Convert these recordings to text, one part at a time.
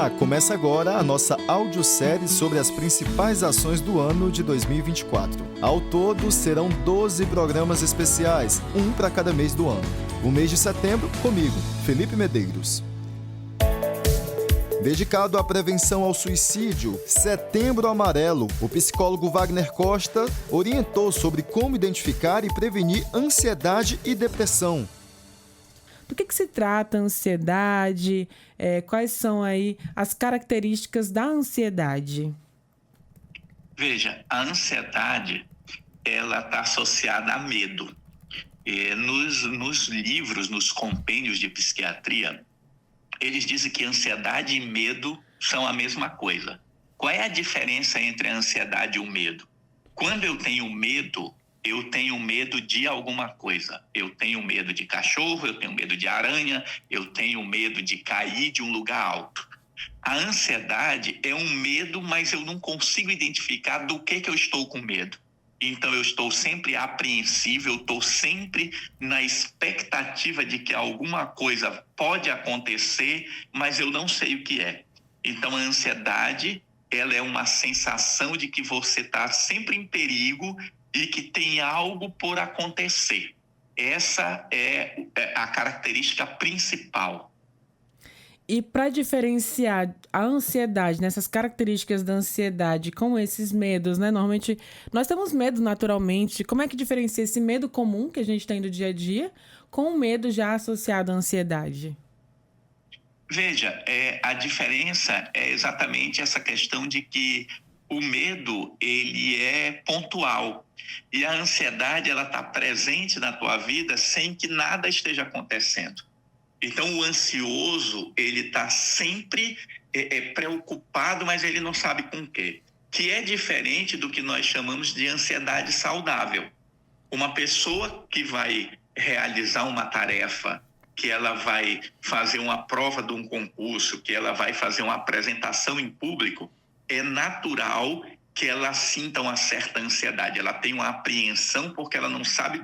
Olá, começa agora a nossa audiosérie sobre as principais ações do ano de 2024. Ao todo, serão 12 programas especiais, um para cada mês do ano. O mês de setembro, comigo, Felipe Medeiros. Dedicado à prevenção ao suicídio, Setembro Amarelo, o psicólogo Wagner Costa orientou sobre como identificar e prevenir ansiedade e depressão. Do que se trata a ansiedade? Quais são aí as características da ansiedade? Veja, a ansiedade, ela está associada a medo. Nos livros, nos compêndios de psiquiatria, eles dizem que ansiedade e medo são a mesma coisa. Qual é a diferença entre a ansiedade e o medo? Quando eu tenho medo de alguma coisa. Eu tenho medo de cachorro, eu tenho medo de aranha, eu tenho medo de cair de um lugar alto. A ansiedade é um medo, mas eu não consigo identificar do que eu estou com medo. Então eu estou sempre apreensivo, eu estou sempre na expectativa de que alguma coisa pode acontecer, mas eu não sei o que é. Então a ansiedade, ela é uma sensação de que você está sempre em perigo e que tem algo por acontecer. Essa é a característica principal. E para diferenciar a ansiedade, nessas características da ansiedade com esses medos, né? Normalmente, nós temos medo naturalmente. Como é que diferencia esse medo comum que a gente tem do dia a dia com o medo já associado à ansiedade? Veja, a diferença é exatamente essa questão de que o medo, ele é pontual. E a ansiedade, ela está presente na tua vida sem que nada esteja acontecendo. Então, o ansioso, ele está sempre preocupado, mas ele não sabe com o quê. Que é diferente do que nós chamamos de ansiedade saudável. Uma pessoa que vai realizar uma tarefa, que ela vai fazer uma prova de um concurso, que ela vai fazer uma apresentação em público, é natural que ela sinta uma certa ansiedade. Ela tem uma apreensão porque ela não sabe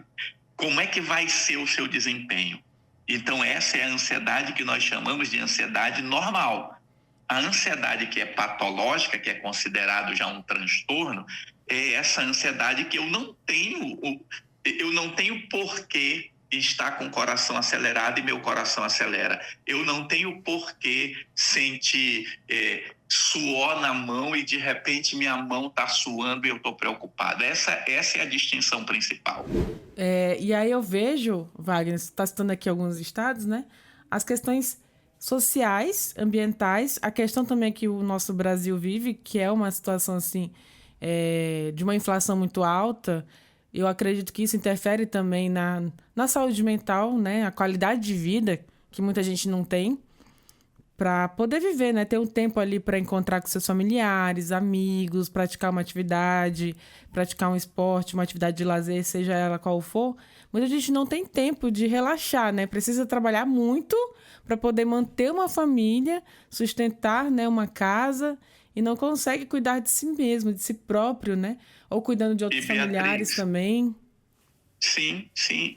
como é que vai ser o seu desempenho. Então, essa é a ansiedade que nós chamamos de ansiedade normal. A ansiedade que é patológica, que é considerado já um transtorno, é essa ansiedade que eu não tenho porquê estar com o coração acelerado e meu coração acelera. Eu não tenho porquê sentir suor na mão e de repente minha mão está suando e eu estou preocupado. Essa é a distinção principal. E aí eu vejo, Wagner, você está citando aqui alguns estados, né? As questões sociais, ambientais, a questão também que o nosso Brasil vive, que é uma situação assim, de uma inflação muito alta. Eu acredito que isso interfere também na saúde mental, né? A qualidade de vida que muita gente não tem para poder viver, né? Ter um tempo ali para encontrar com seus familiares, amigos, praticar uma atividade, praticar um esporte, uma atividade de lazer, seja ela qual for. Muita gente não tem tempo de relaxar, né? Precisa trabalhar muito para poder manter uma família, sustentar, né, uma casa e não consegue cuidar de si mesmo, de si próprio, né? Ou cuidando de outros familiares também. Sim.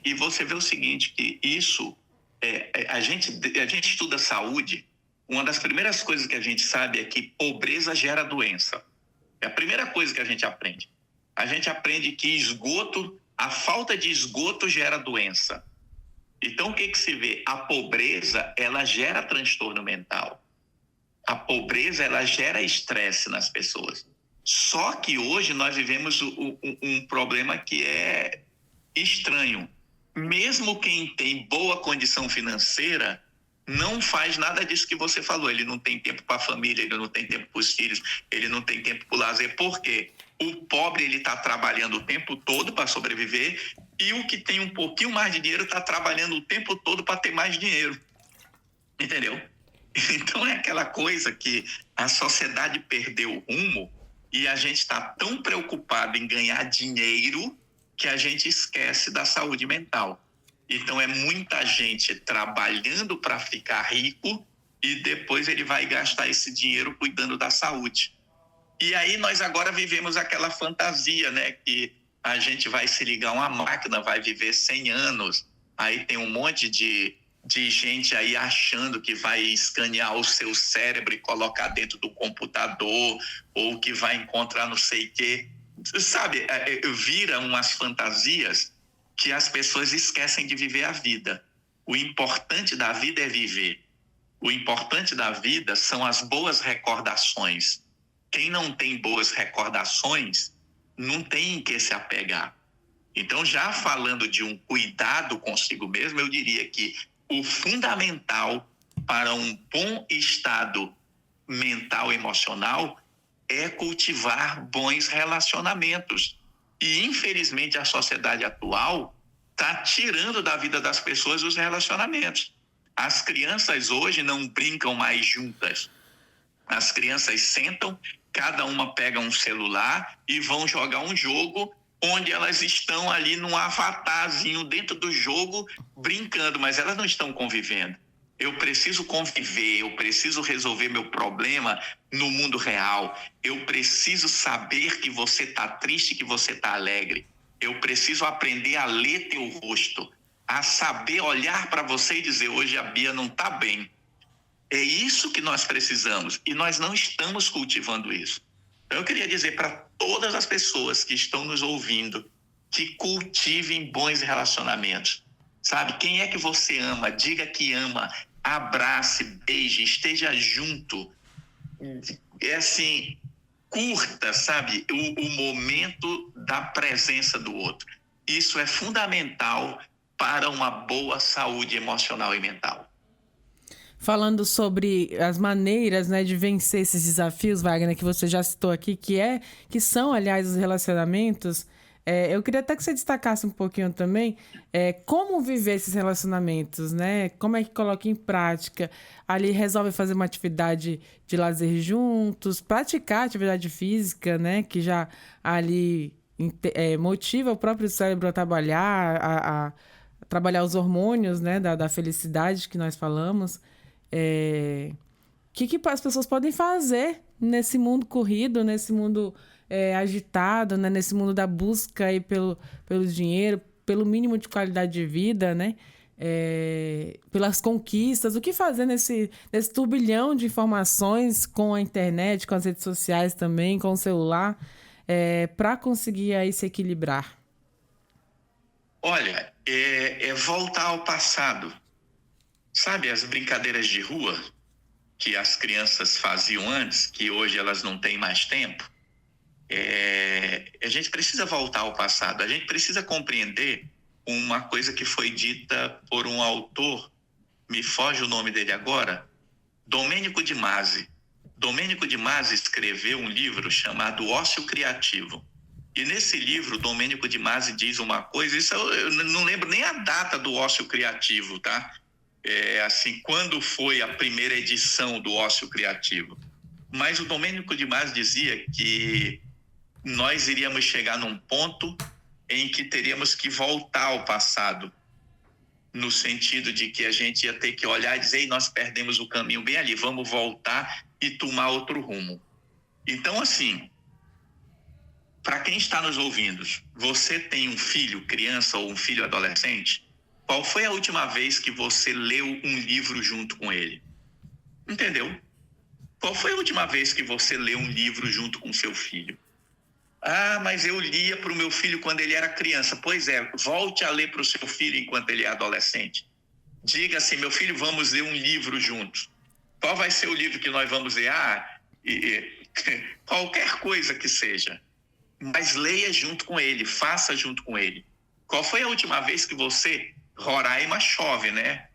E você vê o seguinte, que isso, a gente estuda saúde, uma das primeiras coisas que a gente sabe é que pobreza gera doença. É a primeira coisa que a gente aprende. A gente aprende que a falta de esgoto gera doença. Então, o que se vê? A pobreza, ela gera transtorno mental. A pobreza, ela gera estresse nas pessoas. Só que hoje nós vivemos um problema que é estranho. Mesmo quem tem boa condição financeira não faz nada disso que você falou. Ele não tem tempo para a família, ele não tem tempo para os filhos, ele não tem tempo para o lazer. Por quê? O pobre, ele está trabalhando o tempo todo para sobreviver e o que tem um pouquinho mais de dinheiro está trabalhando o tempo todo para ter mais dinheiro. Entendeu? Então é aquela coisa que a sociedade perdeu o rumo e a gente está tão preocupado em ganhar dinheiro que a gente esquece da saúde mental. Então é muita gente trabalhando para ficar rico e depois ele vai gastar esse dinheiro cuidando da saúde. E aí nós agora vivemos aquela fantasia, né? Que a gente vai se ligar a uma máquina, vai viver 100 anos. Aí tem um monte de de gente aí achando que vai escanear o seu cérebro e colocar dentro do computador, ou que vai encontrar não sei o quê. Sabe, vira umas fantasias que as pessoas esquecem de viver a vida. O importante da vida é viver. O importante da vida são as boas recordações. Quem não tem boas recordações não tem em que se apegar. Então, já falando de um cuidado consigo mesmo, eu diria que o fundamental para um bom estado mental e emocional é cultivar bons relacionamentos. E, infelizmente, a sociedade atual está tirando da vida das pessoas os relacionamentos. As crianças hoje não brincam mais juntas. As crianças sentam, cada uma pega um celular e vão jogar um jogo onde elas estão ali num avatarzinho dentro do jogo brincando, mas elas não estão convivendo. Eu preciso conviver, eu preciso resolver meu problema no mundo real. Eu preciso saber que você está triste, que você está alegre. Eu preciso aprender a ler teu rosto, a saber olhar para você e dizer, hoje a Bia não está bem. É isso que nós precisamos e nós não estamos cultivando isso. Então eu queria dizer para todas as pessoas que estão nos ouvindo que cultivem bons relacionamentos. Sabe, quem é que você ama? Diga que ama, abrace, beije, esteja junto. É assim, curta, sabe, o momento da presença do outro. Isso é fundamental para uma boa saúde emocional e mental. Falando sobre as maneiras, né, de vencer esses desafios, Wagner, que você já citou aqui, que são, aliás, os relacionamentos, eu queria até que você destacasse um pouquinho também como viver esses relacionamentos, né? Como é que coloca em prática? Ali resolve fazer uma atividade de lazer juntos, praticar atividade física, né? Que já ali motiva o próprio cérebro a trabalhar, a trabalhar os hormônios, né, da felicidade que nós falamos. Que as pessoas podem fazer nesse mundo corrido, nesse mundo agitado, né? Nesse mundo da busca aí pelo dinheiro, pelo mínimo de qualidade de vida, né? Pelas conquistas. O que fazer nesse turbilhão de informações com a internet, com as redes sociais também, com o celular, para conseguir aí se equilibrar? Olha, é voltar ao passado. Sabe as brincadeiras de rua que as crianças faziam antes, que hoje elas não têm mais tempo? A gente precisa voltar ao passado. A gente precisa compreender uma coisa que foi dita por um autor, me foge o nome dele agora, Domênico de Masi. Domênico de Masi escreveu um livro chamado Ócio Criativo. E nesse livro, Domênico de Masi diz uma coisa, isso eu não lembro nem a data do Ócio Criativo, tá? Assim, quando foi a primeira edição do Ócio Criativo. Mas o Domênico de Masi dizia que nós iríamos chegar num ponto em que teríamos que voltar ao passado, no sentido de que a gente ia ter que olhar e dizer, ei, nós perdemos o caminho bem ali, vamos voltar e tomar outro rumo. Então, assim, para quem está nos ouvindo, você tem um filho, criança ou um filho adolescente? Qual foi a última vez que você leu um livro junto com ele? Entendeu? Qual foi a última vez que você leu um livro junto com seu filho? Ah, mas eu lia para o meu filho quando ele era criança. Pois é, volte a ler para o seu filho enquanto ele é adolescente. Diga assim, meu filho, vamos ler um livro juntos. Qual vai ser o livro que nós vamos ler? Qualquer coisa que seja. Mas leia junto com ele, faça junto com ele. Qual foi a última vez que você... Roraima chove, né?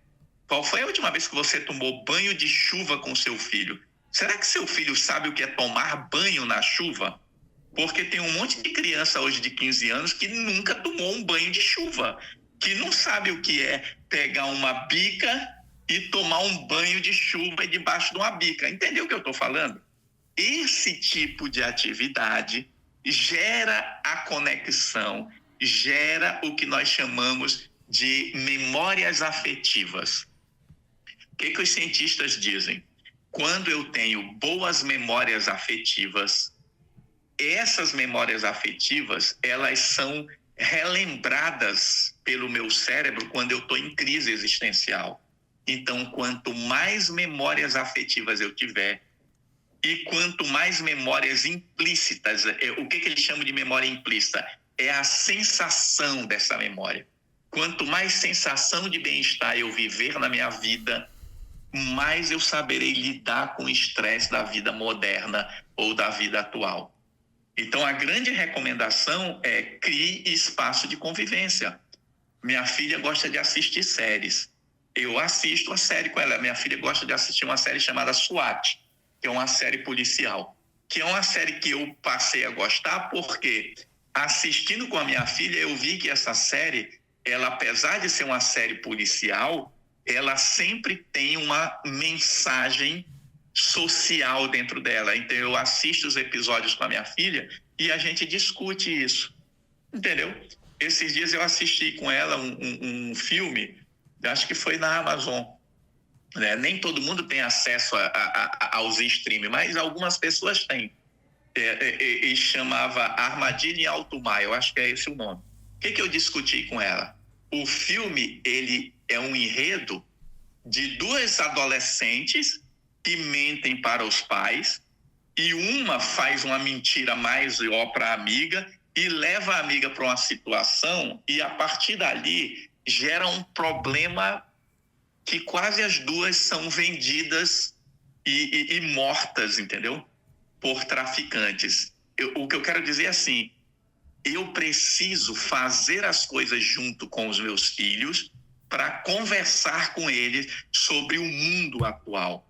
Qual foi a última vez que você tomou banho de chuva com seu filho? Será que seu filho sabe o que é tomar banho na chuva? Porque tem um monte de criança hoje de 15 anos que nunca tomou um banho de chuva, que não sabe o que é pegar uma bica e tomar um banho de chuva debaixo de uma bica. Entendeu o que eu estou falando? Esse tipo de atividade gera a conexão, gera o que nós chamamos de memórias afetivas. O que os cientistas dizem? Quando eu tenho boas memórias afetivas, essas memórias afetivas, elas são relembradas pelo meu cérebro quando eu estou em crise existencial. Então, quanto mais memórias afetivas eu tiver, e quanto mais memórias implícitas, o que ele chama de memória implícita? É a sensação dessa memória. Quanto mais sensação de bem-estar eu viver na minha vida, mais eu saberei lidar com o estresse da vida moderna ou da vida atual. Então, a grande recomendação é crie espaço de convivência. Minha filha gosta de assistir séries. Eu assisto a série com ela. Minha filha gosta de assistir uma série chamada SWAT, que é uma série policial, que é uma série que eu passei a gostar porque, assistindo com a minha filha, eu vi que essa série, ela, apesar de ser uma série policial, ela sempre tem uma mensagem social dentro dela. Então, eu assisto os episódios com a minha filha e a gente discute isso, entendeu? Esses dias eu assisti com ela um filme, acho que foi na Amazon, né? Nem todo mundo tem acesso aos streams, mas algumas pessoas têm. E chamava Armadilha em Alto Mar, eu acho que é esse o nome. O que eu discuti com ela? O filme, ele é um enredo de duas adolescentes que mentem para os pais, e uma faz uma mentira maior para a amiga e leva a amiga para uma situação, e a partir dali gera um problema que quase as duas são vendidas e mortas, entendeu? Por traficantes. O que eu quero dizer é assim, eu preciso fazer as coisas junto com os meus filhos para conversar com eles sobre o mundo atual.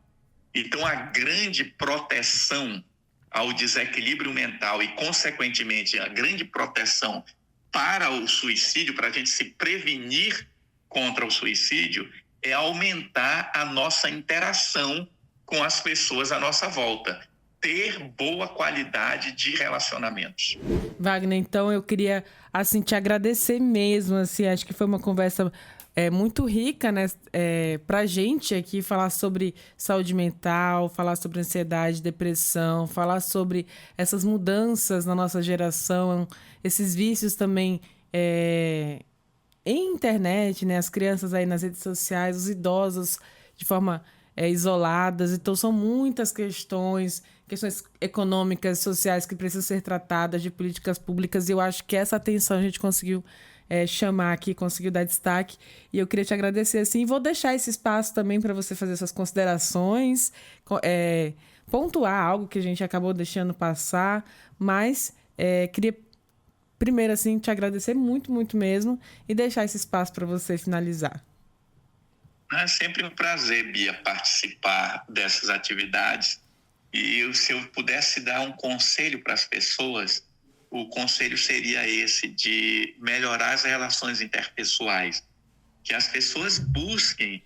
Então, a grande proteção ao desequilíbrio mental e, consequentemente, a grande proteção para o suicídio, para a gente se prevenir contra o suicídio, é aumentar a nossa interação com as pessoas à nossa volta. Ter boa qualidade de relacionamentos. Wagner, então eu queria assim, te agradecer mesmo. Assim, acho que foi uma conversa muito rica, né? Pra gente aqui falar sobre saúde mental, falar sobre ansiedade, depressão, falar sobre essas mudanças na nossa geração, esses vícios também em internet, né? As crianças aí nas redes sociais, os idosos de forma isoladas. Então, são muitas questões econômicas, sociais que precisam ser tratadas, de políticas públicas. E eu acho que essa atenção a gente conseguiu chamar aqui, conseguiu dar destaque. E eu queria te agradecer, assim. Vou deixar esse espaço também para você fazer suas considerações, pontuar algo que a gente acabou deixando passar. Mas queria primeiro, assim, te agradecer muito, muito mesmo e deixar esse espaço para você finalizar. É sempre um prazer, Bia, participar dessas atividades. E se eu pudesse dar um conselho para as pessoas, o conselho seria esse, de melhorar as relações interpessoais. Que as pessoas busquem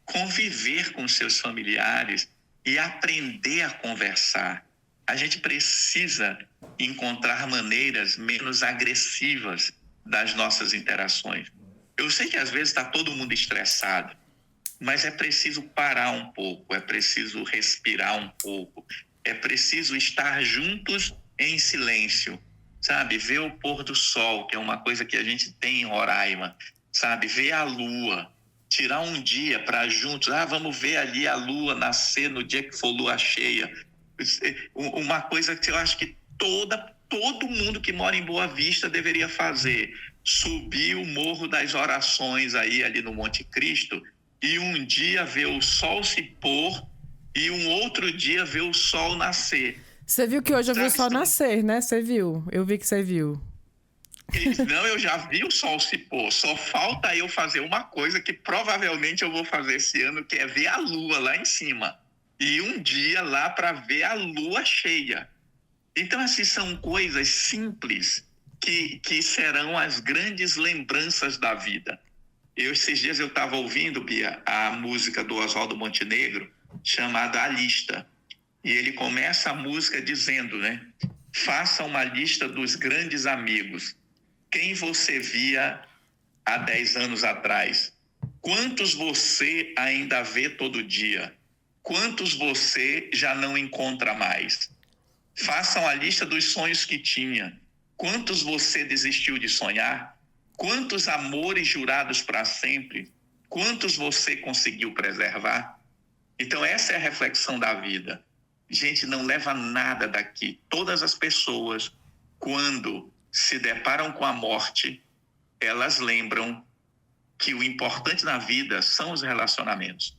conviver com seus familiares e aprender a conversar. A gente precisa encontrar maneiras menos agressivas das nossas interações. Eu sei que às vezes está todo mundo estressado, mas é preciso parar um pouco, é preciso respirar um pouco, é preciso estar juntos em silêncio, sabe? Ver o pôr do sol, que é uma coisa que a gente tem em Roraima, sabe? Ver a lua, tirar um dia para juntos, vamos ver ali a lua nascer no dia que for lua cheia. Uma coisa que eu acho que todo mundo que mora em Boa Vista deveria fazer: subir o Morro das Orações ali no Monte Cristo, e um dia ver o sol se pôr e um outro dia ver o sol nascer. Você viu que hoje eu vi o sol nascer, né? Você viu? Eu vi que você viu. Não, eu já vi o sol se pôr. Só falta eu fazer uma coisa que provavelmente eu vou fazer esse ano, que é ver a lua lá em cima. E um dia lá para ver a lua cheia. Então, assim, são coisas simples que serão as grandes lembranças da vida. Esses dias eu estava ouvindo, Bia, a música do Oswaldo Montenegro, chamada A Lista. E ele começa a música dizendo, né? Faça uma lista dos grandes amigos. Quem você via há 10 anos atrás? Quantos você ainda vê todo dia? Quantos você já não encontra mais? Façam a lista dos sonhos que tinha. Quantos você desistiu de sonhar? Quantos amores jurados para sempre Quantos você conseguiu preservar? Então, essa é a reflexão da vida. Gente, não leva nada daqui. Todas as pessoas, quando se deparam com a morte, elas lembram que o importante na vida são os relacionamentos.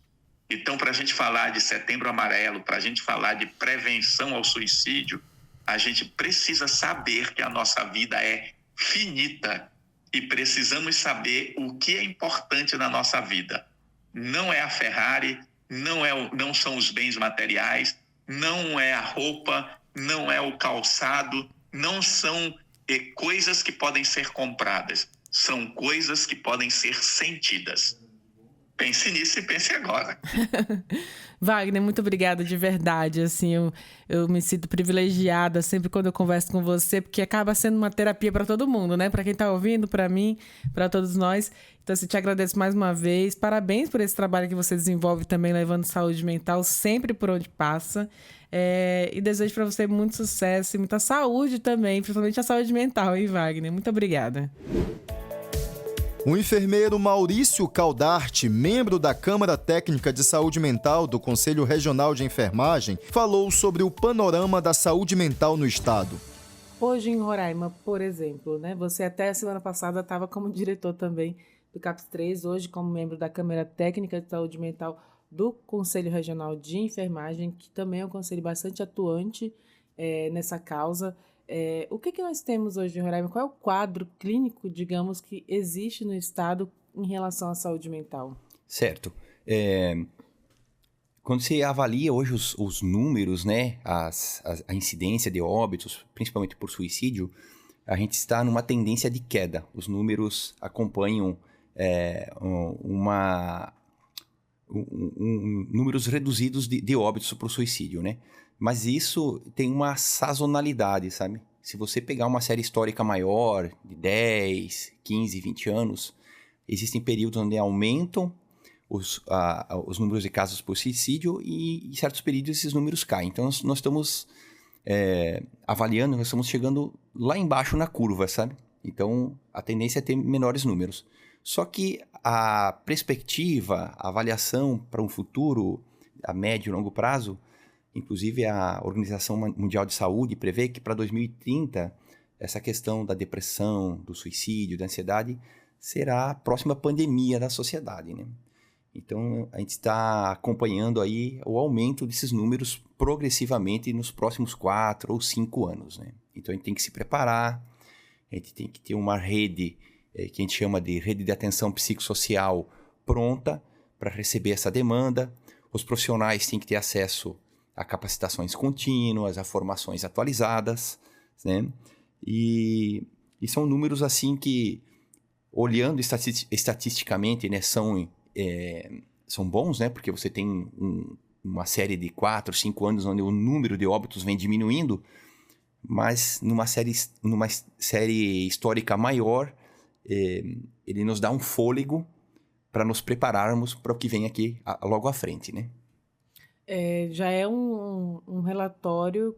Então, para a gente falar de Setembro Amarelo, para a gente falar de prevenção ao suicídio, a gente precisa saber que a nossa vida é finita e precisamos saber o que é importante na nossa vida. Não é a Ferrari, não são os bens materiais, não é a roupa, não é o calçado, não são coisas que podem ser compradas, são coisas que podem ser sentidas. Pense nisso e pense agora. Wagner, muito obrigada de verdade. Assim, eu me sinto privilegiada sempre quando eu converso com você, porque acaba sendo uma terapia para todo mundo, né? Para quem está ouvindo, para mim, para todos nós. Então, assim, te agradeço mais uma vez. Parabéns por esse trabalho que você desenvolve também, levando saúde mental sempre por onde passa. E desejo para você muito sucesso e muita saúde também, principalmente a saúde mental, hein, Wagner? Muito obrigada. O enfermeiro Maurício Caldarte, membro da Câmara Técnica de Saúde Mental do Conselho Regional de Enfermagem, falou sobre o panorama da saúde mental no estado. Hoje em Roraima, por exemplo, né, você até a semana passada estava como diretor também do CAPS 3, hoje como membro da Câmara Técnica de Saúde Mental do Conselho Regional de Enfermagem, que também é um conselho bastante atuante nessa causa. O que nós temos hoje em Roraima? Qual é o quadro clínico, digamos, que existe no estado em relação à saúde mental? Certo. Quando você avalia hoje os números, né, a incidência de óbitos, principalmente por suicídio, a gente está numa tendência de queda. Os números acompanham números reduzidos de óbitos por suicídio, né? Mas isso tem uma sazonalidade, sabe? Se você pegar uma série histórica maior, de 10, 15, 20 anos, existem períodos onde aumentam os números de casos por suicídio e em certos períodos esses números caem. Então, nós estamos avaliando, nós estamos chegando lá embaixo na curva, sabe? Então, a tendência é ter menores números. Só que a perspectiva, a avaliação para um futuro a médio e longo prazo, inclusive a Organização Mundial de Saúde prevê que para 2030 essa questão da depressão, do suicídio, da ansiedade será a próxima pandemia da sociedade, né? Então a gente está acompanhando aí o aumento desses números progressivamente nos próximos 4 ou 5 anos, né? Então a gente tem que se preparar, a gente tem que ter uma rede que a gente chama de rede de atenção psicossocial pronta para receber essa demanda. Os profissionais têm que ter acesso a capacitações contínuas, a formações atualizadas, né? E são números assim que, olhando estatisticamente, né, são bons, né? Porque você tem uma série de 4, 5 anos onde o número de óbitos vem diminuindo, mas numa série histórica maior, ele nos dá um fôlego para nos prepararmos para o que vem aqui logo à frente, né? Já é um relatório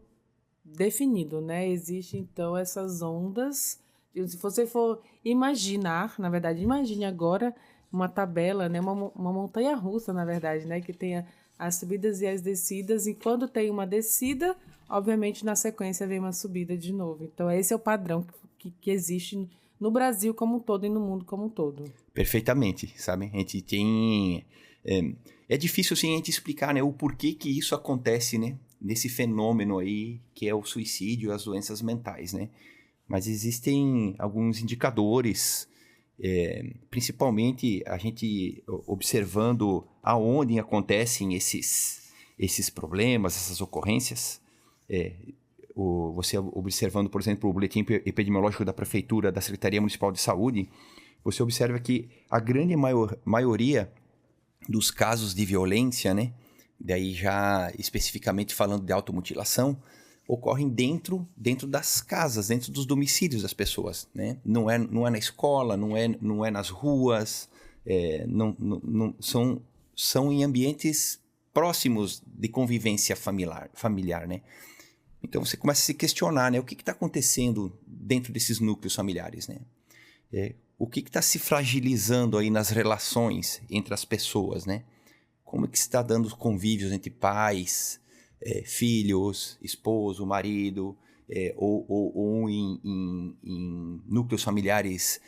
definido, né? Existem, então, essas ondas. Se você for imaginar, na verdade, imagine agora uma tabela, né? Uma montanha-russa, na verdade, né? Que tenha as subidas e as descidas, e quando tem uma descida, obviamente, na sequência vem uma subida de novo. Então, esse é o padrão que existe no Brasil como um todo e no mundo como um todo. Perfeitamente, sabe? A gente tem... É difícil, assim, a gente explicar, né, o porquê que isso acontece, né? Nesse fenômeno aí que é o suicídio e as doenças mentais, né? Mas existem alguns indicadores, principalmente a gente observando aonde acontecem esses problemas, essas ocorrências. Você observando, por exemplo, o boletim epidemiológico da Prefeitura, da Secretaria Municipal de Saúde, você observa que a grande maioria dos casos de violência, né, daí já especificamente falando de automutilação, ocorrem dentro das casas, dentro dos domicílios das pessoas, né? Não é na escola, não é nas ruas, são em ambientes próximos de convivência familiar, né? Então você começa a se questionar, né? O que está acontecendo dentro desses núcleos familiares, né? o que está se fragilizando aí nas relações entre as pessoas, né? Como é que está dando os convívios entre pais, filhos, esposo, marido, ou em núcleos familiares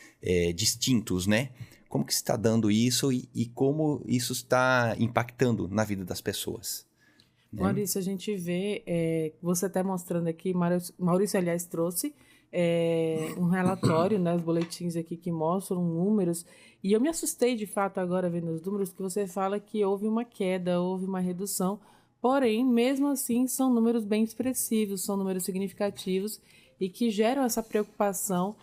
distintos, né? Como que está dando isso e como isso está impactando na vida das pessoas? Né? Maurício, a gente vê, você até mostrando aqui, Maurício, aliás, trouxe um relatório, né, os boletins aqui que mostram números, e eu me assustei de fato agora vendo os números, que você fala que houve uma queda, houve uma redução, porém, mesmo assim, são números bem expressivos, são números significativos e que geram essa preocupação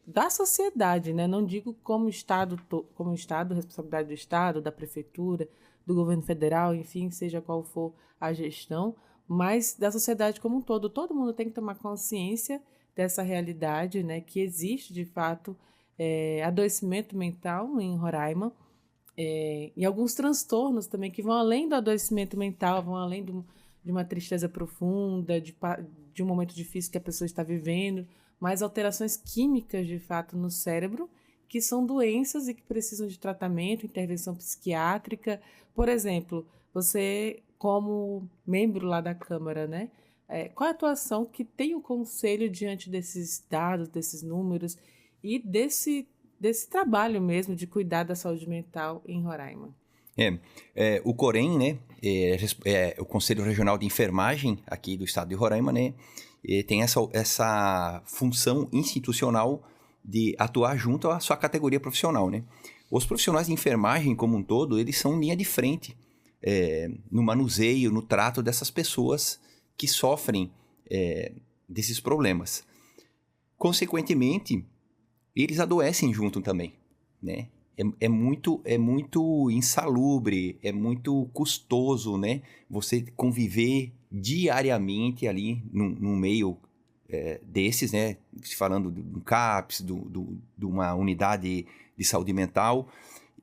da sociedade, né? Não digo como Estado, responsabilidade do Estado, da Prefeitura, do governo federal, enfim, seja qual for a gestão, mas da sociedade como um todo. Todo mundo tem que tomar consciência dessa realidade, né? Que existe, de fato, adoecimento mental em Roraima, e alguns transtornos também que vão além do adoecimento mental, vão além de uma tristeza profunda, de um momento difícil que a pessoa está vivendo, mas alterações químicas, de fato, no cérebro, que são doenças e que precisam de tratamento, intervenção psiquiátrica. Por exemplo, você, como membro lá da Câmara, né? Qual é a atuação que tem o Conselho diante desses dados, desses números e desse trabalho mesmo de cuidar da saúde mental em Roraima? O COREN, né, o Conselho Regional de Enfermagem aqui do estado de Roraima, né, tem essa função institucional de atuar junto à sua categoria profissional, né? Os profissionais de enfermagem como um todo, eles são linha de frente no manuseio, no trato dessas pessoas que sofrem desses problemas. Consequentemente, eles adoecem junto também, né? É muito insalubre, é muito custoso, né? Você conviver diariamente ali no meio desses, né? Falando do CAPS, de uma unidade de saúde mental.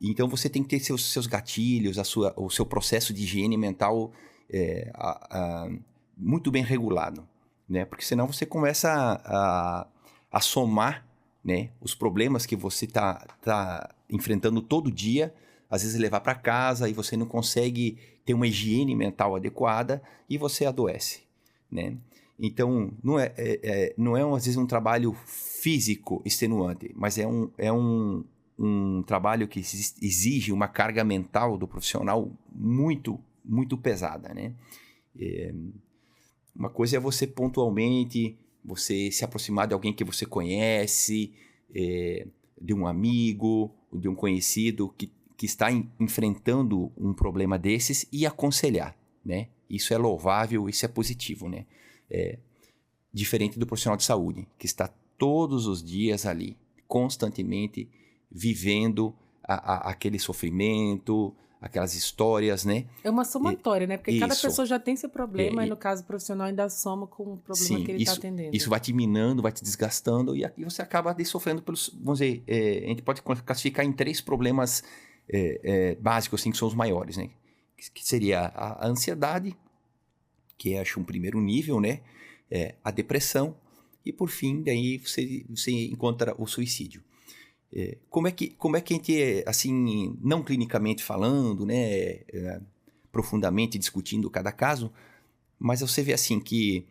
Então, você tem que ter seus gatilhos, o seu processo de higiene mental muito bem regulado, né? Porque senão você começa a somar, né, os problemas que você tá enfrentando todo dia, às vezes levar para casa e você não consegue ter uma higiene mental adequada e você adoece, né? Então, não é às vezes um trabalho físico extenuante, mas é um trabalho que exige uma carga mental do profissional muito, muito pesada, né? Uma coisa é você pontualmente, você se aproximar de alguém que você conhece, de um amigo, de um conhecido que está enfrentando um problema desses e aconselhar, né? Isso é louvável, isso é positivo, né? Diferente do profissional de saúde, que está todos os dias ali, constantemente vivendo aquele sofrimento, aquelas histórias, né? É uma somatória, né? Porque cada pessoa já tem seu problema e no caso profissional ainda soma com o problema que ele está atendendo. Isso vai te minando, vai te desgastando e você acaba sofrendo pelos... Vamos dizer, a gente pode classificar em 3 problemas básicos, assim, que são os maiores, né? Que seria a ansiedade, que é, acho, um primeiro nível, né? A depressão e, por fim, daí você encontra o suicídio. Como é que a gente, assim, não clinicamente falando, né, profundamente discutindo cada caso, mas você vê assim que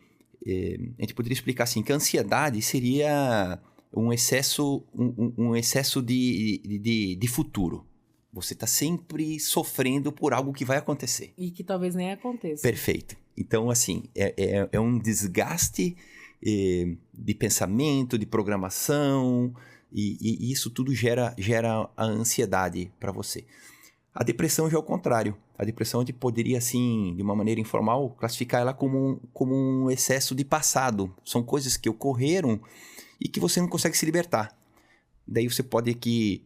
a gente poderia explicar assim que a ansiedade seria um excesso de futuro. Você está sempre sofrendo por algo que vai acontecer. E que talvez nem aconteça. Perfeito. Então, assim, é um desgaste de pensamento, de programação, e isso tudo gera a ansiedade para você. A depressão já é o contrário. A depressão a gente poderia, assim, de uma maneira informal, classificar ela como um excesso de passado. São coisas que ocorreram e que você não consegue se libertar. Daí você pode aqui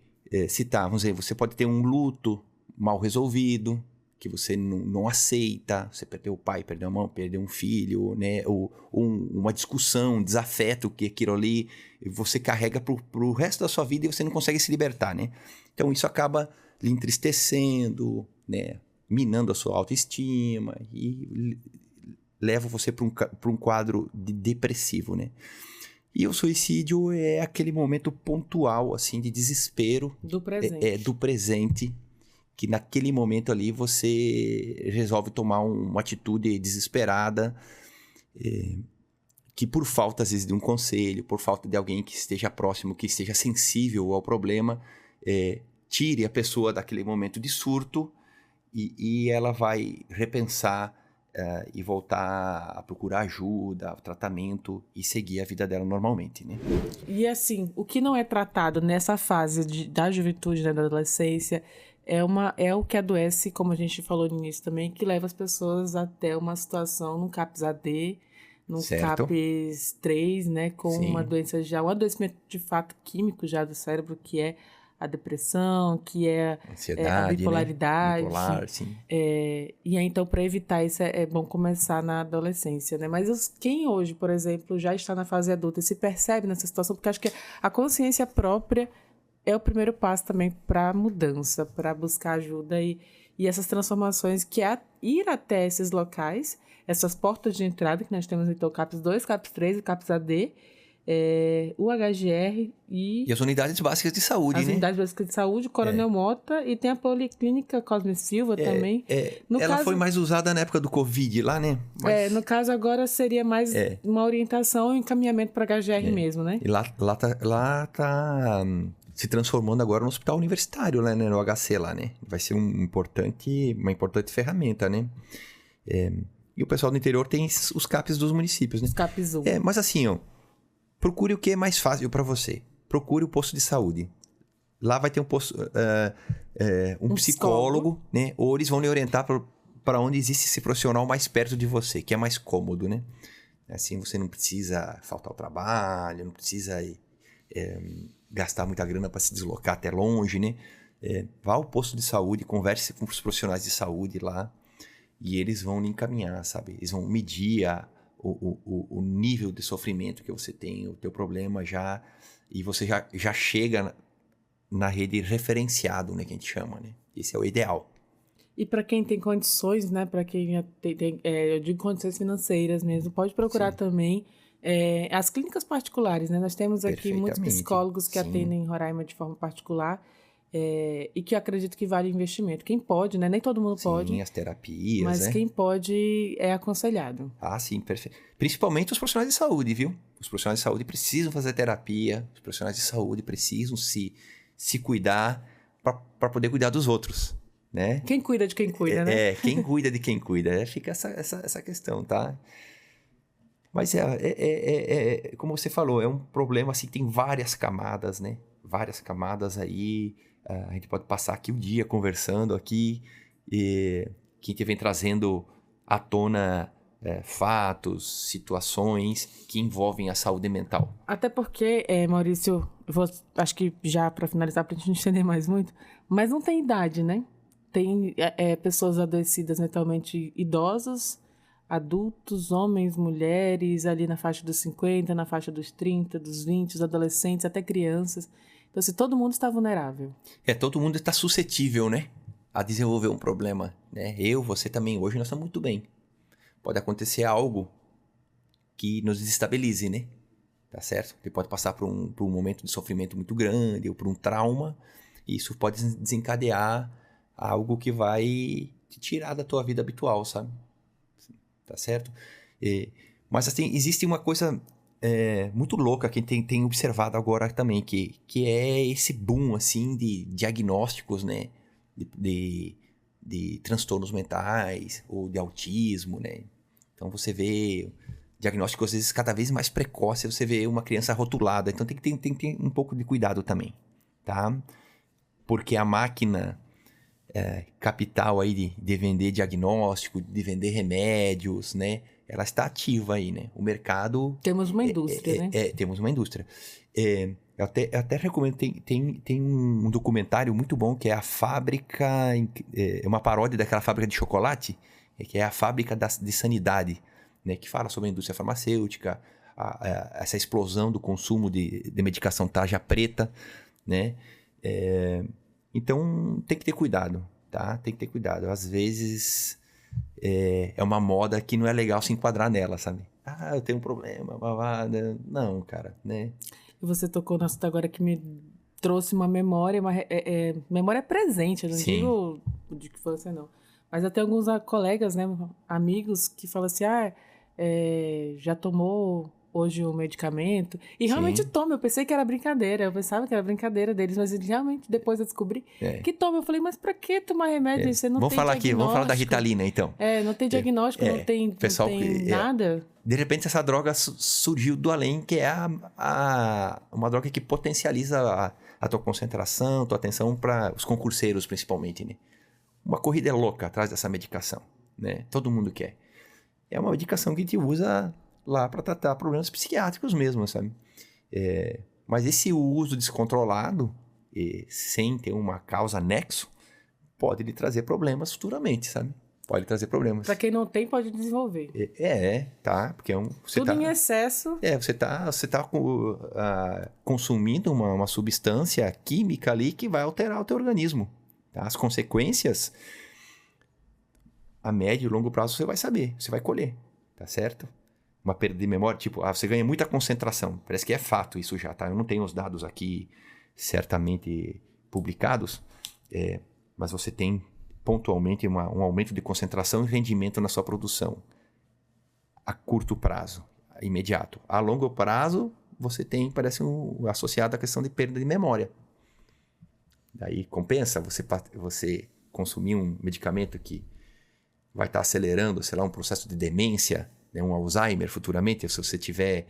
citar, vamos dizer, você pode ter um luto mal resolvido, que você não aceita, você perdeu o pai, perdeu a mãe, perdeu um filho, né? Ou uma discussão, um desafeto, que aquilo ali você carrega pro resto da sua vida e você não consegue se libertar, né? Então isso acaba lhe entristecendo, né? Minando a sua autoestima e leva você para um quadro depressivo, né? E o suicídio é aquele momento pontual, assim, de desespero. Do presente. Do presente, que naquele momento ali você resolve tomar uma atitude desesperada, que por falta, às vezes, de um conselho, por falta de alguém que esteja próximo, que esteja sensível ao problema, tire a pessoa daquele momento de surto e ela vai repensar e voltar a procurar ajuda, tratamento e seguir a vida dela normalmente, né? E assim, o que não é tratado nessa fase da juventude, né, da adolescência, é o que adoece, como a gente falou no início também, que leva as pessoas até uma situação no CAPS-AD, no Certo. CAPS-3, né, com Sim. uma doença já, um adoecimento de fato químico já do cérebro, que é a depressão, que é Ansiedade, a bipolaridade. Né? Bipolar, sim. E aí, então, para evitar isso, é bom começar na adolescência, né? Mas quem hoje, por exemplo, já está na fase adulta e se percebe nessa situação, porque acho que a consciência própria é o primeiro passo também para a mudança, para buscar ajuda e essas transformações, que é ir até esses locais, essas portas de entrada, que nós temos então o CAPS 2, CAPS 3 e CAPS AD, o HGR e as unidades básicas de saúde, as né? unidades básicas de saúde, Coronel Mota, e tem a Policlínica Cosme Silva também. Ela foi mais usada na época do Covid lá, né? No caso agora seria mais uma orientação e encaminhamento para HGR mesmo, né? E lá tá se transformando agora no hospital universitário, né? No HC lá, né? Vai ser uma importante ferramenta, né? E o pessoal do interior tem os CAPs dos municípios, né? Os CAPs 1. Mas assim, procure o que é mais fácil para você. Procure o posto de saúde. Lá vai ter um psicólogo, né? Ou eles vão lhe orientar para onde existe esse profissional mais perto de você, que é mais cômodo, né? Assim você não precisa faltar ao trabalho, não precisa gastar muita grana para se deslocar até longe, né? Vá ao posto de saúde, converse com os profissionais de saúde lá e eles vão lhe encaminhar, sabe? Eles vão medir o nível de sofrimento que você tem, o teu problema já, e você já chega na rede referenciado, né, que a gente chama, né? Esse é o ideal. E para quem tem condições, né, para quem tem eu digo condições financeiras mesmo, pode procurar também as clínicas particulares, né? Nós temos aqui muitos psicólogos que atendem em Roraima de forma particular, e que eu acredito que vale investimento. Quem pode, né? Nem todo mundo pode. Sim, as terapias, mas né? quem pode é aconselhado. Ah, sim, perfeito. Principalmente os profissionais de saúde, viu? Os profissionais de saúde precisam fazer terapia, os profissionais de saúde precisam se cuidar para poder cuidar dos outros, né? Quem cuida de quem cuida, né? Quem cuida de quem cuida. Fica essa questão, tá? Mas como você falou, é um problema assim, tem várias camadas, né? Várias camadas aí. A gente pode passar aqui o dia conversando aqui, e que a gente vem trazendo à tona fatos, situações que envolvem a saúde mental. Até porque, Maurício, acho que já para finalizar, para a gente não estender mais muito, mas não tem idade, né? Tem pessoas adoecidas mentalmente idosos, adultos, homens, mulheres, ali na faixa dos 50, na faixa dos 30, dos 20, os adolescentes, até crianças. Então, assim, todo mundo está vulnerável. Todo mundo está suscetível, né? A desenvolver um problema, né? Você também, hoje nós estamos muito bem. Pode acontecer algo que nos desestabilize, né? Tá certo? Você pode passar por um momento de sofrimento muito grande ou por um trauma, e isso pode desencadear algo que vai te tirar da tua vida habitual, sabe? Tá certo? Mas assim, existe uma coisa muito louca que tem observado agora também, que é esse boom, assim, de diagnósticos, né? De transtornos mentais ou de autismo, né? Então você vê diagnósticos às vezes cada vez mais precoces, você vê uma criança rotulada, então tem que ter um pouco de cuidado também, tá? Porque a máquina capital aí de vender diagnóstico, de vender remédios, né? Ela está ativa aí, né? O mercado... Temos uma indústria, né? Temos uma indústria. Eu até recomendo, tem um documentário muito bom que é a fábrica... É uma paródia daquela fábrica de chocolate, que é a Fábrica de Sanidade, né? Que fala sobre a indústria farmacêutica, essa explosão do consumo de medicação tarja preta, né? Então, tem que ter cuidado, tá? Tem que ter cuidado. Às vezes, é uma moda que não é legal se enquadrar nela, sabe? eu tenho um problema, babada. Não, cara, né? E você tocou no assunto agora que me trouxe uma memória, memória presente, eu não Sim. digo de que você não. Mas eu tenho alguns colegas, né, amigos, que falam assim, já tomou hoje o medicamento? E realmente Sim. toma, eu pensei que era brincadeira, eu pensava que era brincadeira deles, mas realmente depois eu descobri que toma. Eu falei, mas pra que tomar remédio? Você não Vamos tem falar aqui, vamos falar da diagnóstico. Ritalina, então. Não tem diagnóstico, não tem, pessoal, não tem nada. De repente, essa droga surgiu do além, que é uma droga que potencializa a tua concentração, tua atenção para os concurseiros, principalmente, né? Uma corrida louca atrás dessa medicação, né? Todo mundo quer. É uma medicação que a gente usa lá para tratar problemas psiquiátricos mesmo, sabe? Mas esse uso descontrolado, sem ter uma causa nexo, pode lhe trazer problemas futuramente, sabe? Pode trazer problemas. Pra quem não tem, pode desenvolver. Tá? Porque tudo em excesso. Você tá consumindo uma substância química ali que vai alterar o teu organismo. Tá? As consequências, a médio e longo prazo, você vai saber, você vai colher, tá certo? Uma perda de memória, tipo, você ganha muita concentração. Parece que é fato isso já, tá? Eu não tenho os dados aqui certamente publicados, mas você tem pontualmente um aumento de concentração e rendimento na sua produção. A curto prazo, imediato. A longo prazo, você tem, parece associado à questão de perda de memória. Daí compensa você consumir um medicamento que vai estar acelerando, sei lá, um processo de demência, né, um Alzheimer futuramente, se você tiver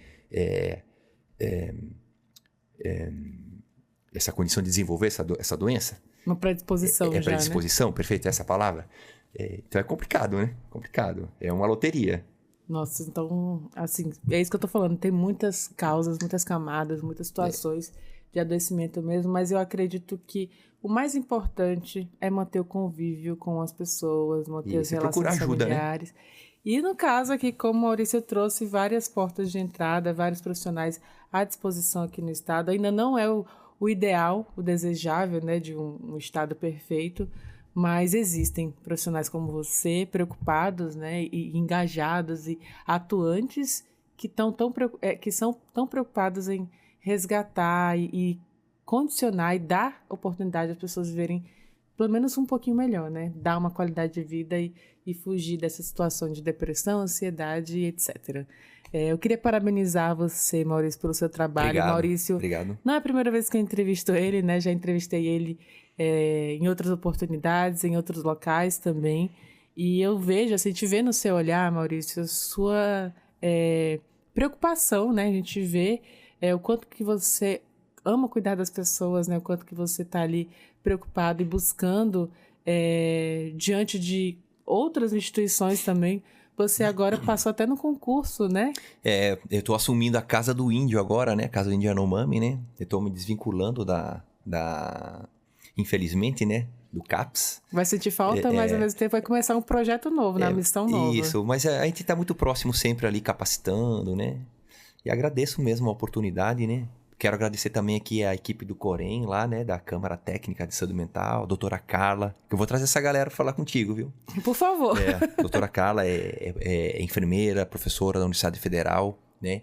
essa condição de desenvolver essa doença. Uma predisposição já, predisposição, né? Perfeito, essa palavra. Então é complicado, né? Complicado. É uma loteria. Nossa, então, assim, é isso que eu tô falando. Tem muitas causas, muitas camadas, muitas situações de adoecimento mesmo, mas eu acredito que o mais importante é manter o convívio com as pessoas, manter as relações familiares. Né? E no caso aqui, como o Maurício trouxe várias portas de entrada, vários profissionais à disposição aqui no estado, ainda não é o ideal, o desejável, né, de um estado perfeito, mas existem profissionais como você, preocupados, né, e engajados e atuantes que são tão preocupados em resgatar e condicionar e dar oportunidade às pessoas viverem pelo menos um pouquinho melhor, né? Dar uma qualidade de vida e fugir dessa situação de depressão, ansiedade, etc. Eu queria parabenizar você, Maurício, pelo seu trabalho. Obrigado, Maurício, obrigado. Não é a primeira vez que eu entrevisto ele, né? Já entrevistei ele em outras oportunidades, em outros locais também. E eu vejo, assim, a gente vê no seu olhar, Maurício, a sua preocupação, né? A gente vê o quanto que você ama cuidar das pessoas, né? O quanto que você está ali preocupado e buscando, diante de outras instituições também. Você agora passou até no concurso, né? Eu tô assumindo a Casa do Índio agora, né? Casa do Índio Yanomami, né? Eu tô me desvinculando infelizmente, né? Do CAPS. Vai sentir falta, mas ao mesmo tempo vai começar um projeto novo, uma missão nova. Isso, mas a gente tá muito próximo sempre ali, capacitando, né? E agradeço mesmo a oportunidade, né? Quero agradecer também aqui a equipe do Corém lá, né? Da Câmara Técnica de Saúde Mental, a doutora Carla, que eu vou trazer essa galera para falar contigo, viu? Por favor. A doutora Carla é enfermeira, professora da Universidade Federal, né?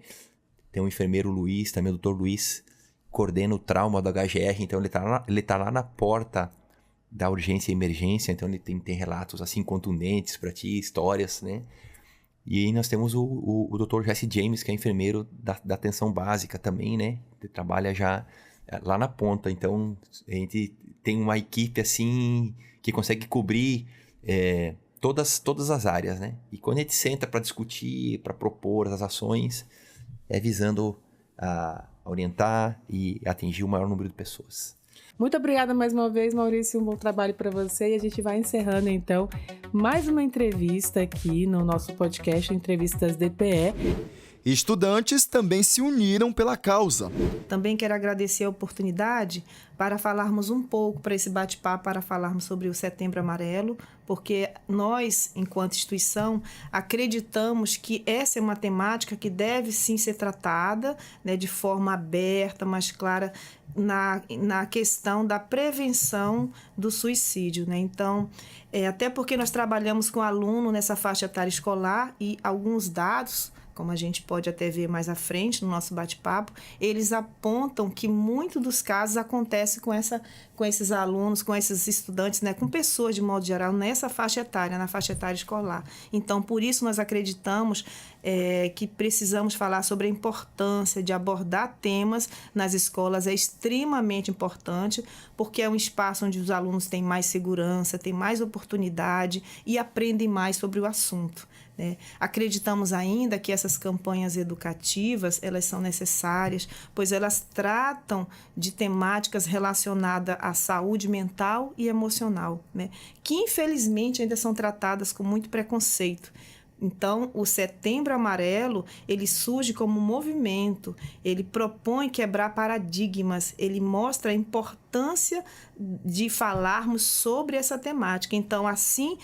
Tem o enfermeiro Luiz, também o doutor Luiz, coordena o trauma do HGR, então ele tá lá na porta da urgência e emergência, então ele tem relatos assim contundentes para ti, histórias, né? E aí nós temos o Dr. Jesse James, que é enfermeiro da atenção básica também, né? Ele trabalha já lá na ponta. Então, a gente tem uma equipe, assim, que consegue cobrir todas as áreas, né? E quando a gente senta para discutir, para propor as ações, visando a orientar e atingir o maior número de pessoas. Muito obrigada mais uma vez, Maurício. Um bom trabalho para você. E a gente vai encerrando, então, mais uma entrevista aqui no nosso podcast Entrevistas DPE. Estudantes também se uniram pela causa. Também quero agradecer a oportunidade para falarmos um pouco para esse bate-papo, para falarmos sobre o Setembro Amarelo, porque nós, enquanto instituição, acreditamos que essa é uma temática que deve sim ser tratada, né, de forma aberta, mais clara, na questão da prevenção do suicídio, né? Então, até porque nós trabalhamos com aluno nessa faixa etária escolar e alguns dados como a gente pode até ver mais à frente no nosso bate-papo, eles apontam que muito dos casos acontece com esses alunos, com esses estudantes, né, com pessoas de modo geral, nessa faixa etária, na faixa etária escolar. Então, por isso nós acreditamos que precisamos falar sobre a importância de abordar temas nas escolas, é extremamente importante, porque é um espaço onde os alunos têm mais segurança, têm mais oportunidade e aprendem mais sobre o assunto. Né? Acreditamos ainda que essas campanhas educativas, elas são necessárias, pois elas tratam de temáticas relacionadas à saúde mental e emocional, né? Que infelizmente ainda são tratadas com muito preconceito. Então, o Setembro Amarelo, ele surge como um movimento, ele propõe quebrar paradigmas, ele mostra a importância de falarmos sobre essa temática. Então, assim,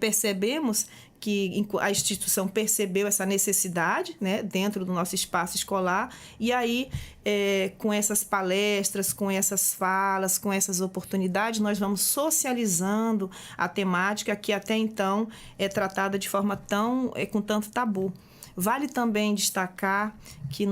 percebemos que a instituição percebeu essa necessidade, né, dentro do nosso espaço escolar, e aí, com essas palestras, com essas falas, com essas oportunidades, nós vamos socializando a temática que até então é tratada de forma com tanto tabu. Vale também destacar que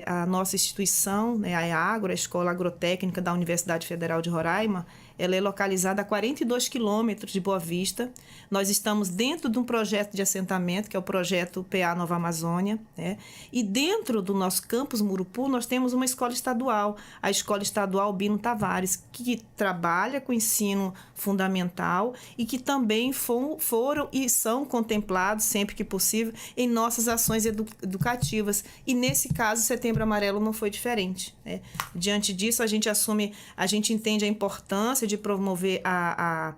a nossa instituição, né, a EAGRO, a Escola Agrotécnica da Universidade Federal de Roraima, ela é localizada a 42 quilômetros de Boa Vista. Nós estamos dentro de um projeto de assentamento, que é o projeto PA Nova Amazônia, né? E dentro do nosso campus Murupu, nós temos uma escola estadual, a Escola Estadual Bino Tavares, que trabalha com ensino fundamental e que também foram e são contemplados, sempre que possível, em nossas ações educativas. E nesse caso, o Setembro Amarelo não foi diferente, né? Diante disso, a gente entende a importância de promover a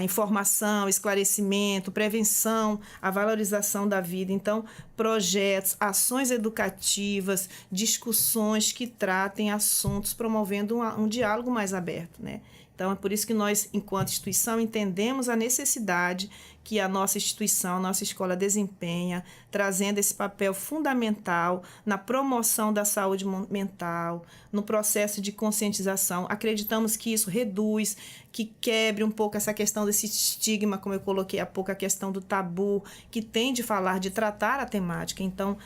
informação, esclarecimento, prevenção, a valorização da vida. Então, projetos, ações educativas, discussões que tratem assuntos, promovendo um diálogo mais aberto, né? Então, é por isso que nós, enquanto instituição, entendemos a necessidade que a nossa instituição, a nossa escola desempenha, trazendo esse papel fundamental na promoção da saúde mental, no processo de conscientização. Acreditamos que isso reduz, que quebre um pouco essa questão desse estigma, como eu coloquei há pouco, a questão do tabu, que tem de falar, de tratar a temática. Então,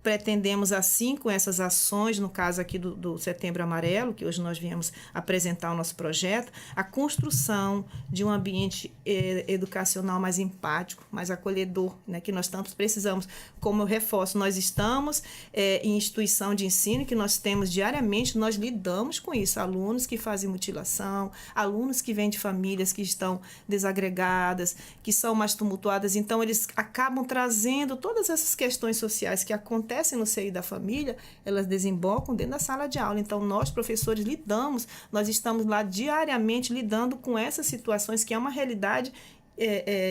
pretendemos, assim, com essas ações, no caso aqui do Setembro Amarelo, que hoje nós viemos apresentar o nosso projeto, a construção de um ambiente educacional mais empático, mais acolhedor, né, que nós tanto precisamos. Como eu reforço, nós estamos em instituição de ensino, que nós temos diariamente, nós lidamos com isso, alunos que fazem mutilação, alunos que vêm de famílias que estão desagregadas, que são mais tumultuadas, então eles acabam trazendo todas essas questões sociais que acontecem no seio da família, elas desembocam dentro da sala de aula. Então, nós, professores, nós estamos lá diariamente lidando com essas situações, que é uma realidade,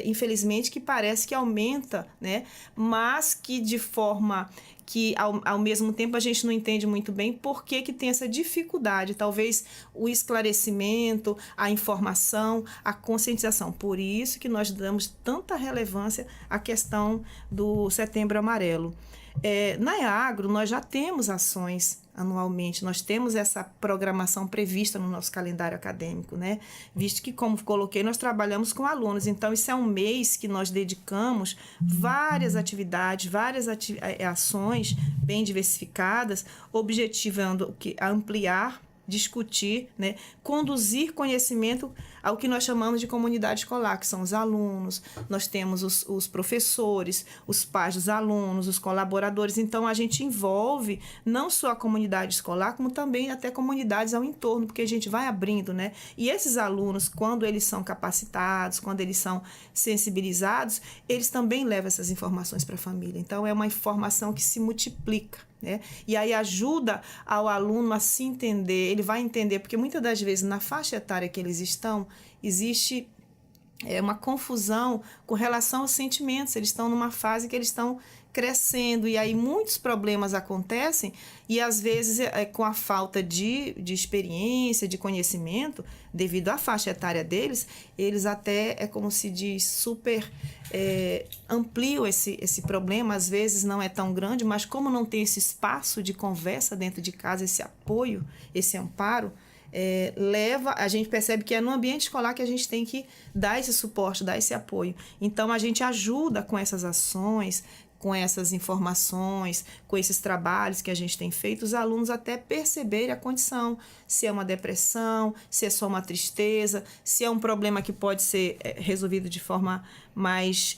infelizmente, que parece que aumenta, né? Mas que de forma que, ao mesmo tempo, a gente não entende muito bem por que tem essa dificuldade. Talvez o esclarecimento, a informação, a conscientização. Por isso que nós damos tanta relevância à questão do Setembro Amarelo. Na EAGRO, nós já temos ações anualmente, nós temos essa programação prevista no nosso calendário acadêmico, né? Visto que, como coloquei, nós trabalhamos com alunos, então isso é um mês que nós dedicamos várias atividades, várias ações bem diversificadas, objetivando ampliar, discutir, né, conduzir conhecimento ao que nós chamamos de comunidade escolar, que são os alunos, nós temos os professores, os pais dos alunos, os colaboradores. Então, a gente envolve não só a comunidade escolar, como também até comunidades ao entorno, porque a gente vai abrindo, né? E esses alunos, quando eles são capacitados, quando eles são sensibilizados, eles também levam essas informações para a família. Então, é uma informação que se multiplica, né? E aí ajuda ao aluno a se entender, ele vai entender, porque muitas das vezes na faixa etária que eles estão, existe uma confusão com relação aos sentimentos, eles estão numa fase que eles estão crescendo, e aí muitos problemas acontecem, e às vezes com a falta de experiência, de conhecimento, devido à faixa etária deles, eles até, como se diz, super ampliam esse problema, às vezes não é tão grande, mas como não tem esse espaço de conversa dentro de casa, esse apoio, esse amparo, a gente percebe que é no ambiente escolar que a gente tem que dar esse suporte, dar esse apoio. Então, a gente ajuda com essas ações, com essas informações, com esses trabalhos que a gente tem feito, os alunos até perceberem a condição, se é uma depressão, se é só uma tristeza, se é um problema que pode ser resolvido de forma mais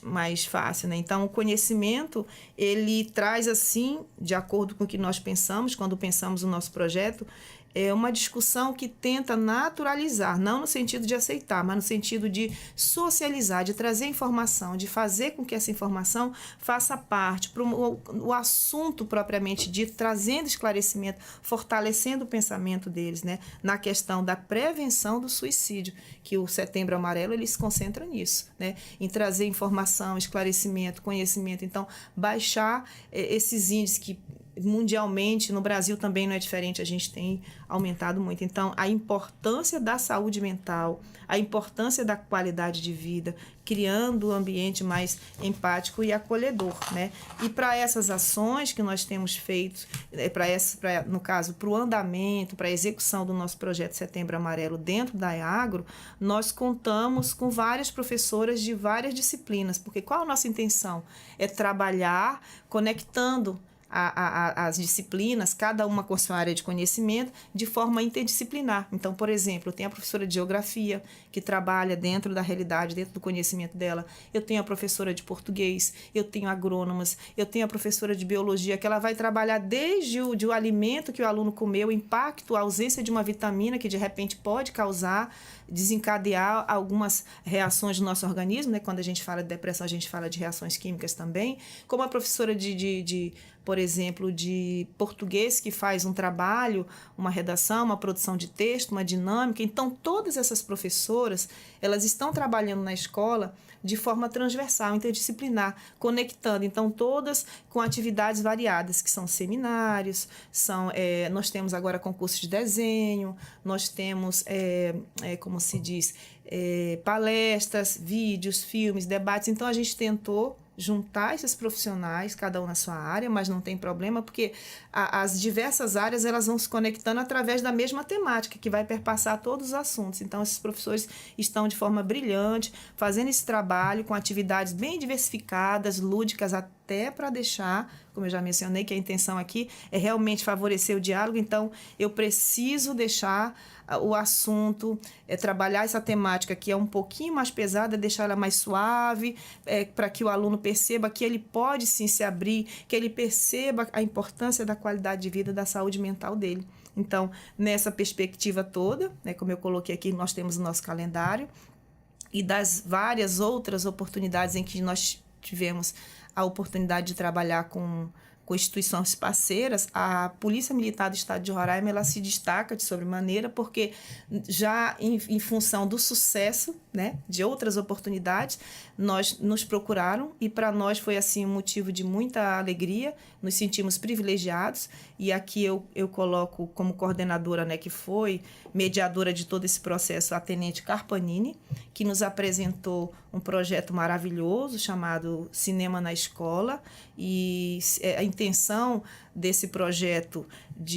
fácil, né? Então, o conhecimento, ele traz, assim, de acordo com o que nós pensamos, quando pensamos no nosso projeto, é uma discussão que tenta naturalizar, não no sentido de aceitar, mas no sentido de socializar, de trazer informação, de fazer com que essa informação faça parte para o assunto propriamente dito, trazendo esclarecimento, fortalecendo o pensamento deles, né? Na questão da prevenção do suicídio, que o Setembro Amarelo ele se concentra nisso, né? Em trazer informação, esclarecimento, conhecimento. Então, baixar esses índices que mundialmente, no Brasil também não é diferente, a gente tem aumentado muito. Então, a importância da saúde mental, a importância da qualidade de vida, criando um ambiente mais empático e acolhedor, né? E para essas ações que nós temos feito, no caso, para o andamento, para a execução do nosso projeto Setembro Amarelo dentro da EAGRO, nós contamos com várias professoras de várias disciplinas, porque qual a nossa intenção? É trabalhar conectando as disciplinas, cada uma com sua área de conhecimento, de forma interdisciplinar. Então, por exemplo, eu tenho a professora de geografia, que trabalha dentro da realidade, dentro do conhecimento dela. Eu tenho a professora de português, eu tenho agrônomas, eu tenho a professora de biologia, que ela vai trabalhar desde o alimento que o aluno comeu, o impacto, a ausência de uma vitamina que, de repente, pode causar, desencadear algumas reações do nosso organismo, né? Quando a gente fala de depressão, a gente fala de reações químicas também. Como a professora por exemplo, de português, que faz um trabalho, uma redação, uma produção de texto, uma dinâmica. Então, todas essas professoras, elas estão trabalhando na escola de forma transversal, interdisciplinar, conectando. Então, todas com atividades variadas, que são seminários, nós temos agora concursos de desenho, nós temos, como se diz, palestras, vídeos, filmes, debates. Então, a gente tentou juntar esses profissionais, cada um na sua área, mas não tem problema, porque as diversas áreas elas vão se conectando através da mesma temática, que vai perpassar todos os assuntos. Então, esses professores estão de forma brilhante, fazendo esse trabalho com atividades bem diversificadas, lúdicas, até para deixar, como eu já mencionei, que a intenção aqui é realmente favorecer o diálogo. Então, eu preciso deixar o assunto, trabalhar essa temática que é um pouquinho mais pesada, deixar ela mais suave, para que o aluno perceba que ele pode sim se abrir, que ele perceba a importância da qualidade de vida, da saúde mental dele. Então, nessa perspectiva toda, né, como eu coloquei aqui, nós temos o nosso calendário, e das várias outras oportunidades em que nós tivemos a oportunidade de trabalhar com instituições parceiras, a Polícia Militar do Estado de Roraima ela se destaca de sobremaneira, porque já em função do sucesso, né, de outras oportunidades, nos procuraram, e para nós foi assim um motivo de muita alegria, nos sentimos privilegiados. E aqui eu coloco como coordenadora, né, que foi mediadora de todo esse processo, a Tenente Carpanini, que nos apresentou um projeto maravilhoso chamado Cinema na Escola. E a intenção desse projeto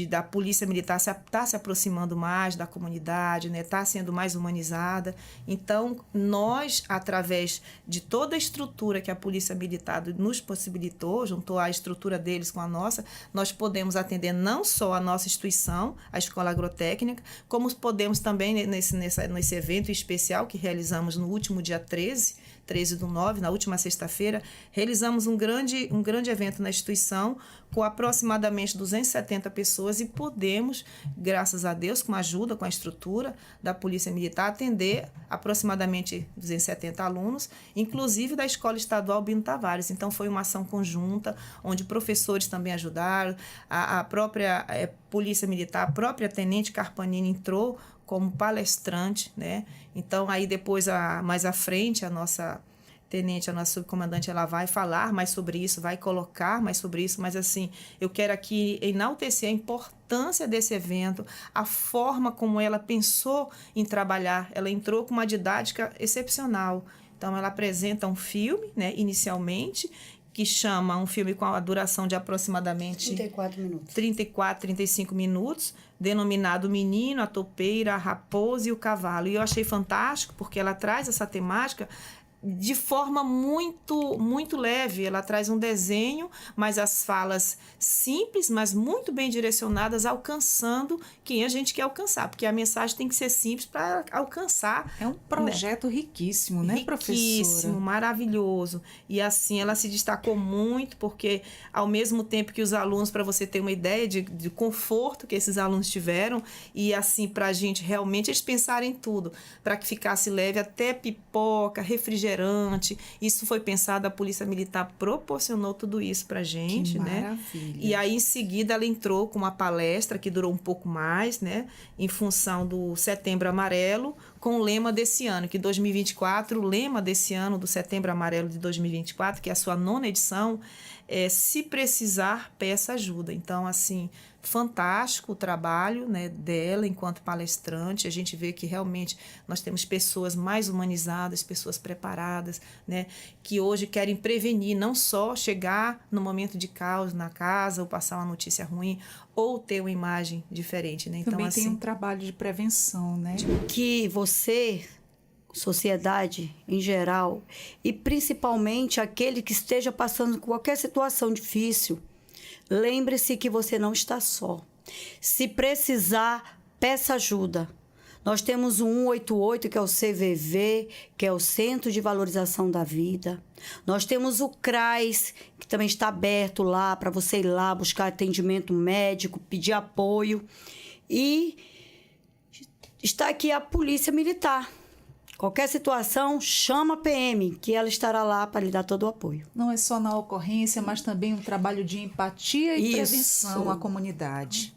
da Polícia Militar está se aproximando mais da comunidade, né? Está sendo mais humanizada. Então, nós, através de toda a estrutura que a Polícia Militar nos possibilitou, juntou a estrutura deles com a nossa, nós podemos atender não só a nossa instituição, a Escola Agrotécnica, como podemos também, nesse evento especial que realizamos no último dia 13/9, na última sexta-feira, realizamos um grande evento na instituição com aproximadamente 270 pessoas, e podemos, graças a Deus, com a ajuda, com a estrutura da Polícia Militar, atender aproximadamente 270 alunos, inclusive da Escola Estadual Bino Tavares. Então, foi uma ação conjunta, onde professores também ajudaram, a própria Polícia Militar, a própria Tenente Carpanini entrou como palestrante, né? Então, aí depois, mais à frente, a nossa tenente, a nossa subcomandante, ela vai falar mais sobre isso, vai colocar mais sobre isso, mas assim, eu quero aqui enaltecer a importância desse evento, a forma como ela pensou em trabalhar. Ela entrou com uma didática excepcional. Então, ela apresenta um filme, né, inicialmente, que chama um filme com a duração de aproximadamente 35 minutos, denominado O Menino, a Topeira, a Raposa e o Cavalo. E eu achei fantástico, porque ela traz essa temática de forma muito, muito leve. Ela traz um desenho, mas as falas simples, mas muito bem direcionadas, alcançando quem a gente quer alcançar, porque a mensagem tem que ser simples para alcançar. É um projeto riquíssimo, né, professora? Riquíssimo, maravilhoso. E assim, ela se destacou muito, porque ao mesmo tempo que os alunos, para você ter uma ideia de conforto que esses alunos tiveram, e assim, para a gente realmente, eles pensarem em tudo, para que ficasse leve, até pipoca, refrigerante. Isso foi pensado, a Polícia Militar proporcionou tudo isso pra gente, que né? maravilha. E aí, em seguida, ela entrou com uma palestra que durou um pouco mais, né? Em função do Setembro Amarelo, com o lema desse ano, que 2024, o lema desse ano, do Setembro Amarelo de 2024, que é a sua 9ª edição, é "Se precisar, peça ajuda". Então, assim, fantástico o trabalho, né, dela enquanto palestrante. A gente vê que realmente nós temos pessoas mais humanizadas, pessoas preparadas, né, que hoje querem prevenir, não só chegar no momento de caos na casa ou passar uma notícia ruim ou ter uma imagem diferente, né? Então, também assim, tem um trabalho de prevenção, né? Que você, sociedade em geral, e principalmente aquele que esteja passando por qualquer situação difícil, lembre-se que você não está só. Se precisar, peça ajuda. Nós temos o 188, que é o CVV, que é o Centro de Valorização da Vida. Nós temos o CRAS, que também está aberto lá para você ir lá buscar atendimento médico, pedir apoio. E está aqui a Polícia Militar. Qualquer situação, chama a PM, que ela estará lá para lhe dar todo o apoio. Não é só na ocorrência, mas também um trabalho de empatia e prevenção à comunidade.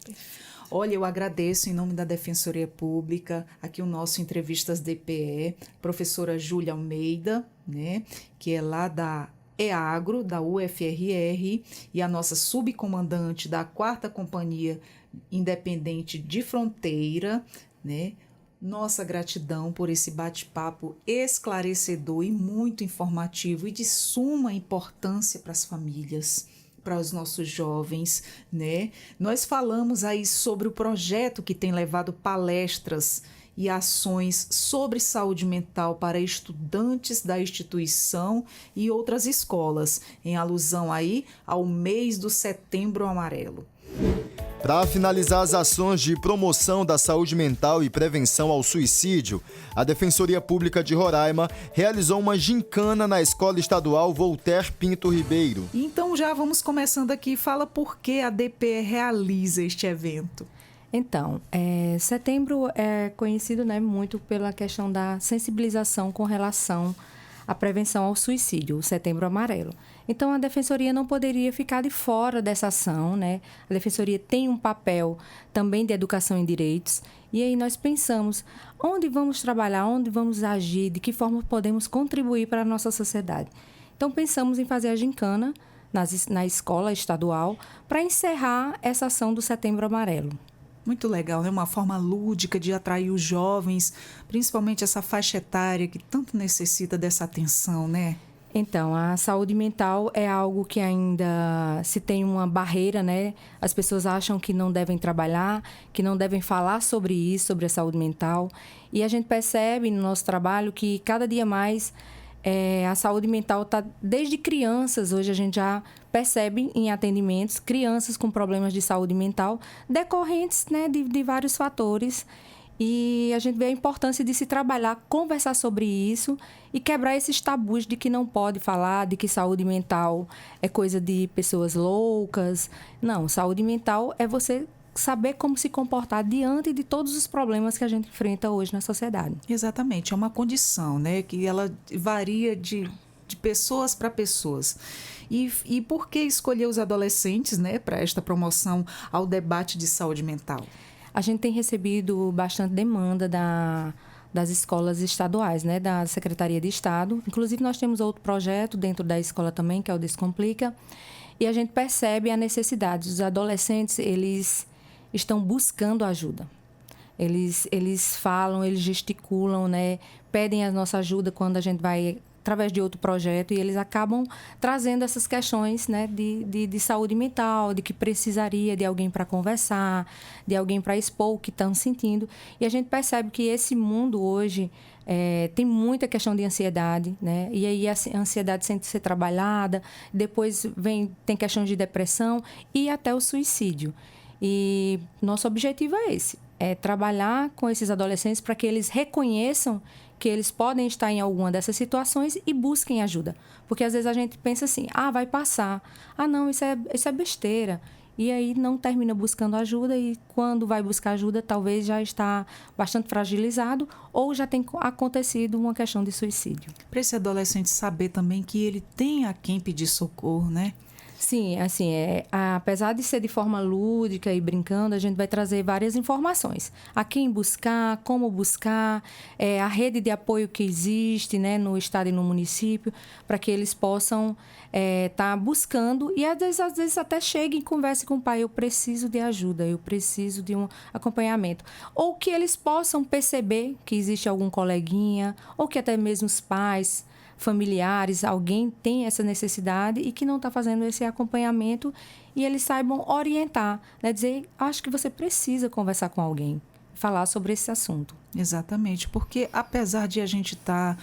Olha, eu agradeço em nome da Defensoria Pública, aqui o nosso Entrevistas DPE, professora Júlia Almeida, né, que é lá da EAGRO, da UFRR, e a nossa subcomandante da 4ª Companhia Independente de Fronteira, né? Nossa gratidão por esse bate-papo esclarecedor e muito informativo e de suma importância para as famílias, para os nossos jovens, né? Nós falamos aí sobre o projeto que tem levado palestras e ações sobre saúde mental para estudantes da instituição e outras escolas, em alusão aí ao mês do Setembro Amarelo. Para finalizar as ações de promoção da saúde mental e prevenção ao suicídio, a Defensoria Pública de Roraima realizou uma gincana na Escola Estadual Voltaire Pinto Ribeiro. Então já vamos começando aqui. Fala por que a DPE realiza este evento. Então, setembro é conhecido, né, muito pela questão da sensibilização com relação à prevenção ao suicídio, o Setembro Amarelo. Então, a Defensoria não poderia ficar de fora dessa ação, né? A Defensoria tem um papel também de educação em direitos. E aí nós pensamos onde vamos trabalhar, onde vamos agir, de que forma podemos contribuir para a nossa sociedade. Então, pensamos em fazer a gincana na escola estadual para encerrar essa ação do Setembro Amarelo. Muito legal, né? Uma forma lúdica de atrair os jovens, principalmente essa faixa etária que tanto necessita dessa atenção, né? Então, a saúde mental é algo que ainda se tem uma barreira, né? As pessoas acham que não devem trabalhar, que não devem falar sobre isso, sobre a saúde mental. E a gente percebe no nosso trabalho que cada dia mais a saúde mental está desde crianças. Hoje a gente já percebe em atendimentos crianças com problemas de saúde mental decorrentes, né, de vários fatores. E a gente vê a importância de se trabalhar, conversar sobre isso e quebrar esses tabus de que não pode falar, de que saúde mental é coisa de pessoas loucas. Não, saúde mental é você saber como se comportar diante de todos os problemas que a gente enfrenta hoje na sociedade. Exatamente, é uma condição, né, que ela varia de pessoas para pessoas. E por que escolher os adolescentes, né, para esta promoção ao debate de saúde mental? A gente tem recebido bastante demanda das escolas estaduais, né, da Secretaria de Estado. Inclusive, nós temos outro projeto dentro da escola também, que é o Descomplica. E a gente percebe a necessidade. Os adolescentes, eles estão buscando ajuda. Eles falam, eles gesticulam, né, pedem a nossa ajuda quando a gente vai através de outro projeto, e eles acabam trazendo essas questões, né, de saúde mental, de que precisaria de alguém para conversar, de alguém para expor o que estão sentindo. E a gente percebe que esse mundo hoje Tem muita questão de ansiedade, né? E aí a ansiedade tem que ser trabalhada, depois tem questões de depressão e até o suicídio. E nosso objetivo é esse, é trabalhar com esses adolescentes para que eles reconheçam que eles podem estar em alguma dessas situações e busquem ajuda. Porque às vezes a gente pensa assim, vai passar. Não, isso é besteira. E aí não termina buscando ajuda e quando vai buscar ajuda, talvez já está bastante fragilizado ou já tem acontecido uma questão de suicídio. Para esse adolescente saber também que ele tem a quem pedir socorro, né? Sim, assim, apesar de ser de forma lúdica e brincando, a gente vai trazer várias informações. A quem buscar, como buscar, a rede de apoio que existe, né, no estado e no município, para que eles possam estar buscando e às vezes até cheguem e conversem com o pai, eu preciso de ajuda, eu preciso de um acompanhamento. Ou que eles possam perceber que existe algum coleguinha, ou que até mesmo os pais, familiares, alguém tem essa necessidade e que não está fazendo esse acompanhamento e eles saibam orientar, né? Dizer, acho que você precisa conversar com alguém, falar sobre esse assunto. Exatamente, porque apesar de a gente estar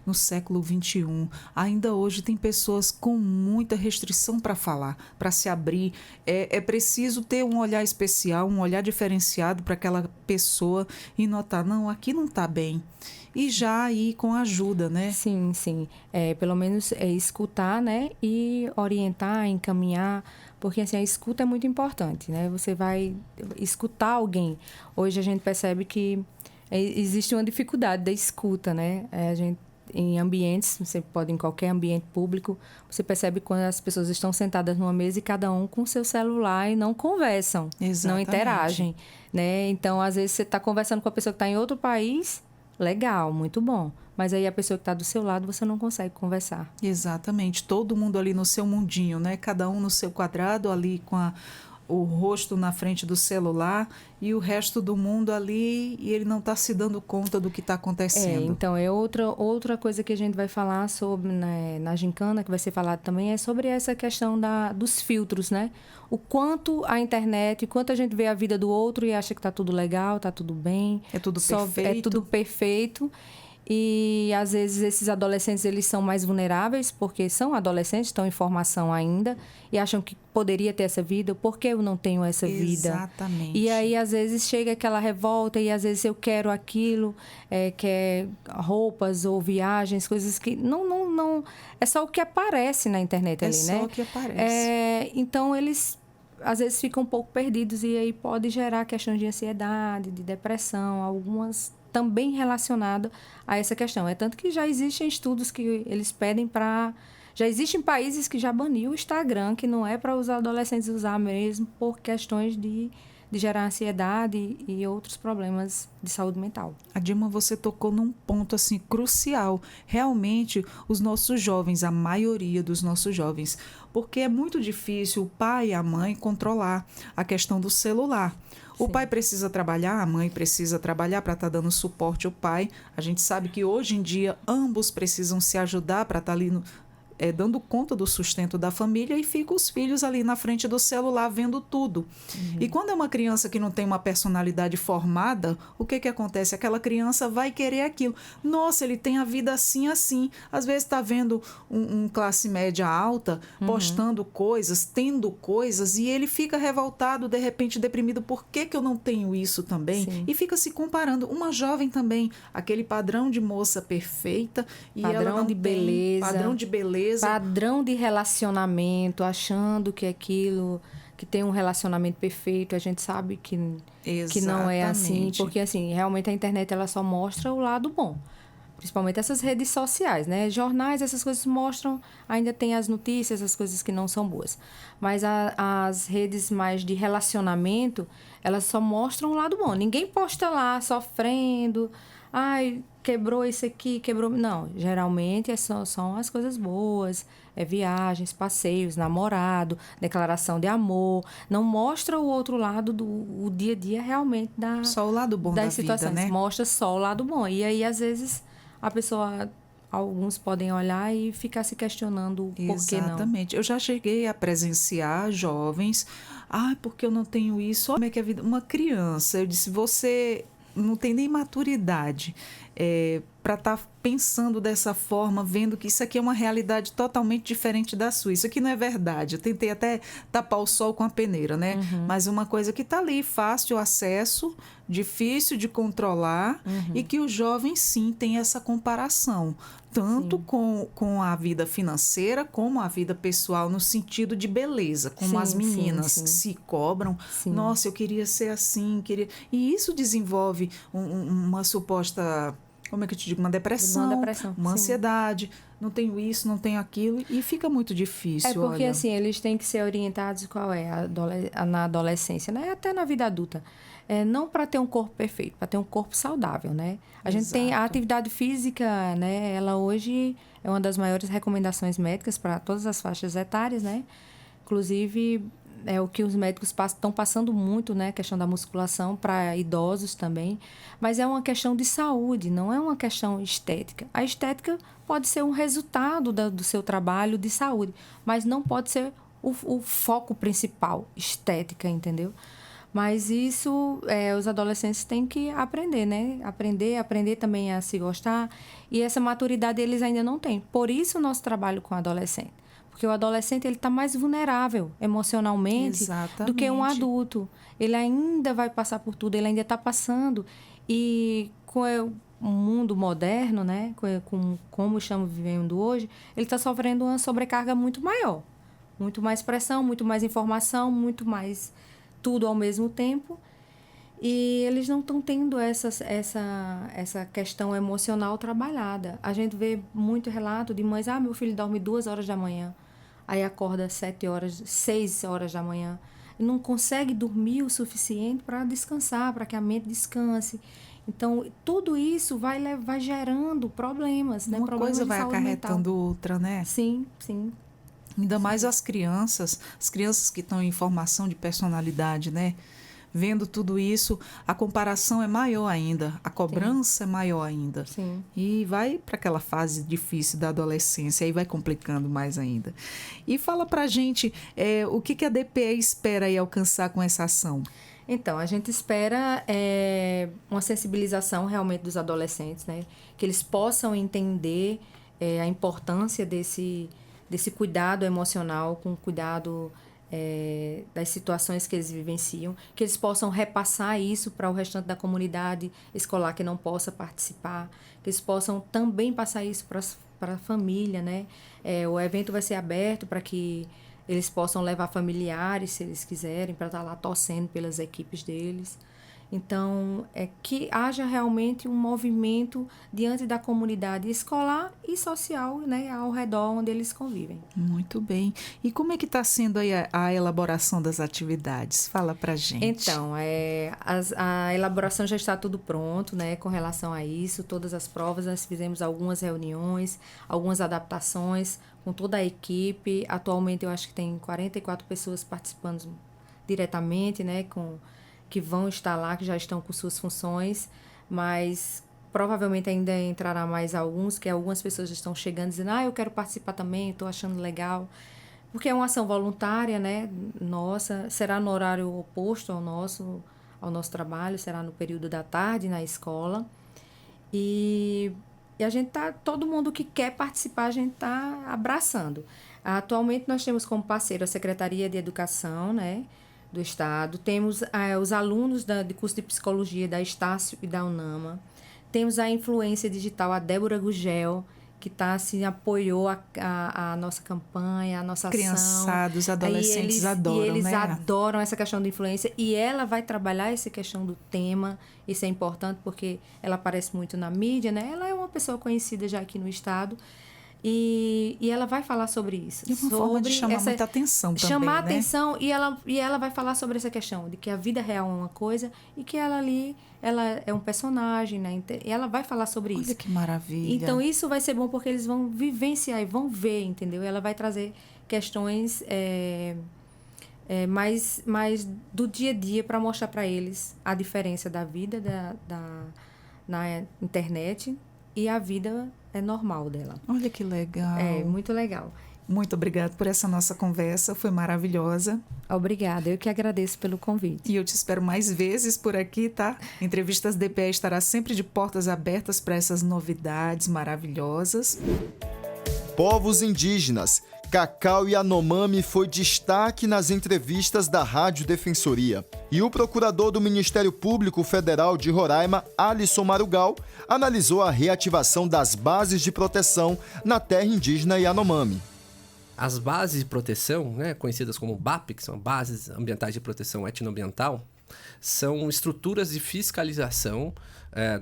no século XXI, ainda hoje tem pessoas com muita restrição para falar, para se abrir. É preciso ter um olhar especial, um olhar diferenciado para aquela pessoa e notar, não, aqui não está bem. E já ir com ajuda, né? Sim, sim. Pelo menos escutar, né? E orientar, encaminhar, porque assim, a escuta é muito importante, né? Você vai escutar alguém. Hoje a gente percebe que existe uma dificuldade da escuta, né? Em ambientes, você pode em qualquer ambiente público, você percebe quando as pessoas estão sentadas numa mesa e cada um com seu celular e não conversam, não interagem, né? Então, às vezes, você está conversando com a pessoa que está em outro país, legal, muito bom. Mas aí a pessoa que está do seu lado, você não consegue conversar. Exatamente. Todo mundo ali no seu mundinho, né? Cada um no seu quadrado, ali com o rosto na frente do celular e o resto do mundo ali e ele não está se dando conta do que está acontecendo. Então, outra coisa que a gente vai falar sobre, né, na gincana, que vai ser falado também, é sobre essa questão dos filtros, né? O quanto a internet, o quanto a gente vê a vida do outro e acha que está tudo legal, está tudo bem. É tudo perfeito. É tudo perfeito. E, às vezes, esses adolescentes, eles são mais vulneráveis, porque são adolescentes, estão em formação ainda, e acham que poderia ter essa vida, por que eu não tenho essa vida? Exatamente. E aí, às vezes, chega aquela revolta, e às vezes eu quero aquilo, quer roupas ou viagens, coisas que não... É só o que aparece na internet ali, né? É só o que aparece. Então, eles... às vezes ficam um pouco perdidos e aí pode gerar questões de ansiedade, de depressão, algumas também relacionadas a essa questão. É tanto que já existem estudos que eles pedem para... Já existem países que já baniu o Instagram, que não é para os adolescentes usar mesmo por questões de gerar ansiedade e outros problemas de saúde mental. A Dilma, você tocou num ponto assim crucial. Realmente, os nossos jovens, a maioria dos nossos jovens, porque é muito difícil o pai e a mãe controlar a questão do celular. O pai precisa trabalhar, a mãe precisa trabalhar para estar dando suporte ao pai. A gente sabe que hoje em dia ambos precisam se ajudar para estar ali dando conta do sustento da família e fica os filhos ali na frente do celular vendo tudo. Uhum. E quando é uma criança que não tem uma personalidade formada, o que acontece? Aquela criança vai querer aquilo. Nossa, ele tem a vida assim, assim. Às vezes está vendo um classe média alta postando coisas, tendo coisas, e ele fica revoltado, de repente deprimido. Por que eu não tenho isso também? Sim. E fica se comparando. Uma jovem também, aquele padrão de moça perfeita e padrão ela não de tem beleza. Padrão de beleza. Padrão de relacionamento, achando que aquilo, que tem um relacionamento perfeito, a gente sabe que não é assim, porque assim, realmente a internet ela só mostra o lado bom. Principalmente essas redes sociais, né? Jornais, essas coisas mostram, ainda tem as notícias, as coisas que não são boas. Mas as redes mais de relacionamento, elas só mostram o lado bom. Ninguém posta lá sofrendo, ai, quebrou isso aqui, quebrou... Não, geralmente são as coisas boas, viagens, passeios, namorado, declaração de amor. Não mostra o outro lado do dia a dia realmente só o lado bom das da vida, situações. né? Mostra só o lado bom. E aí, às vezes, a pessoa... Alguns podem olhar e ficar se questionando por que não. Exatamente. Eu já cheguei a presenciar jovens. Porque eu não tenho isso? Como é que é a vida? Uma criança, eu disse, você... não tem nem maturidade. para estar pensando dessa forma, vendo que isso aqui é uma realidade totalmente diferente da sua. Isso aqui não é verdade. Eu tentei até tapar o sol com a peneira, né? Mas uma coisa que está ali, fácil acesso, difícil de controlar, e que o jovem, sim, tem essa comparação, tanto com a vida financeira como a vida pessoal, no sentido de beleza, como as meninas se cobram. Nossa, eu queria ser assim, queria... E isso desenvolve uma suposta... Como é que eu te digo? Uma depressão, uma ansiedade. Não tenho isso, não tenho aquilo. E fica muito difícil, É porque, olha. assim, eles têm que ser orientados na adolescência, né? Até na vida adulta. Não para ter um corpo perfeito, para ter um corpo saudável, né? A gente tem a atividade física, né? Ela hoje é uma das maiores recomendações médicas para todas as faixas etárias, né? Inclusive... É o que os médicos estão passando muito, né? A questão da musculação para idosos também. Mas é uma questão de saúde, não é uma questão estética. A estética pode ser um resultado do seu trabalho de saúde, mas não pode ser o foco principal, estética, entendeu? Mas isso, os adolescentes têm que aprender, né? Aprender também a se gostar. E essa maturidade eles ainda não têm. Por isso o nosso trabalho com adolescente. Porque o adolescente ele está mais vulnerável emocionalmente do que um adulto. Ele ainda vai passar por tudo, ele ainda está passando. E com o mundo moderno, né, como estamos vivendo hoje, ele está sofrendo uma sobrecarga muito maior. Muito mais pressão, muito mais informação, muito mais tudo ao mesmo tempo. E eles não estão tendo essa questão emocional trabalhada. A gente vê muito relato de mães, meu filho dorme 2 horas da manhã, aí acorda 6 horas da manhã. E não consegue dormir o suficiente para descansar, para que a mente descanse. Então, tudo isso vai gerando problemas, né? Uma problemas coisa vai acarretando outra, né? Sim, sim. Ainda mais as crianças que estão em formação de personalidade, né? Vendo tudo isso, a comparação é maior ainda, a cobrança é maior ainda. Sim. E vai para aquela fase difícil da adolescência, aí vai complicando mais ainda. E fala pra gente, o que a DPE espera aí alcançar com essa ação? Então, a gente espera uma sensibilização realmente dos adolescentes, né? Que eles possam entender a importância desse cuidado emocional, com cuidado das situações que eles vivenciam, que eles possam repassar isso para o restante da comunidade escolar que não possa participar, que eles possam também passar isso para a família, né? O evento vai ser aberto para que eles possam levar familiares, se eles quiserem, para estar lá torcendo pelas equipes deles. Então, que haja realmente um movimento diante da comunidade escolar e social, né, ao redor onde eles convivem. Muito bem. E como é que está sendo aí a elaboração das atividades? Fala pra gente. Então, a elaboração já está tudo pronto, né, com relação a isso, todas as provas, nós fizemos algumas reuniões, algumas adaptações com toda a equipe. Atualmente, eu acho que tem 44 pessoas participando diretamente, né, que vão estar lá, que já estão com suas funções, mas provavelmente ainda entrará mais alguns, que algumas pessoas estão chegando dizendo, eu quero participar também, estou achando legal, porque é uma ação voluntária, né, nossa, será no horário oposto ao nosso trabalho, será no período da tarde na escola, e a gente todo mundo que quer participar, a gente está abraçando. Atualmente nós temos como parceiro a Secretaria de Educação, né, do Estado, temos os alunos de curso de Psicologia da Estácio e da UNAMA, temos a influência digital, a Débora Gugel, que apoiou a nossa campanha, a nossa ação. Criançados, adolescentes adoram, eles né? adoram essa questão da influência, e ela vai trabalhar essa questão do tema, isso é importante porque ela aparece muito na mídia, né? Ela é uma pessoa conhecida já aqui no Estado, e ela vai falar sobre isso. De uma forma de chamar muita atenção também, chamar né? atenção, e ela vai falar sobre essa questão de que a vida real é uma coisa e que ela é um personagem, né? E ela vai falar sobre isso. Olha que maravilha. Então, isso vai ser bom porque eles vão vivenciar e vão ver, entendeu? Ela vai trazer questões mais do dia a dia para mostrar para eles a diferença da vida na internet e a vida normal dela. Olha que legal. Muito legal. Muito obrigada por essa nossa conversa, foi maravilhosa. Obrigada, eu que agradeço pelo convite. E eu te espero mais vezes por aqui, tá? Entrevistas DPE estará sempre de portas abertas para essas novidades maravilhosas. Povos indígenas. Cacau Yanomami foi destaque nas entrevistas da Rádio Defensoria. E o procurador do Ministério Público Federal de Roraima, Alisson Marugal, analisou a reativação das bases de proteção na terra indígena Yanomami. As bases de proteção, conhecidas como BAP, que são Bases Ambientais de Proteção Etnoambiental, são estruturas de fiscalização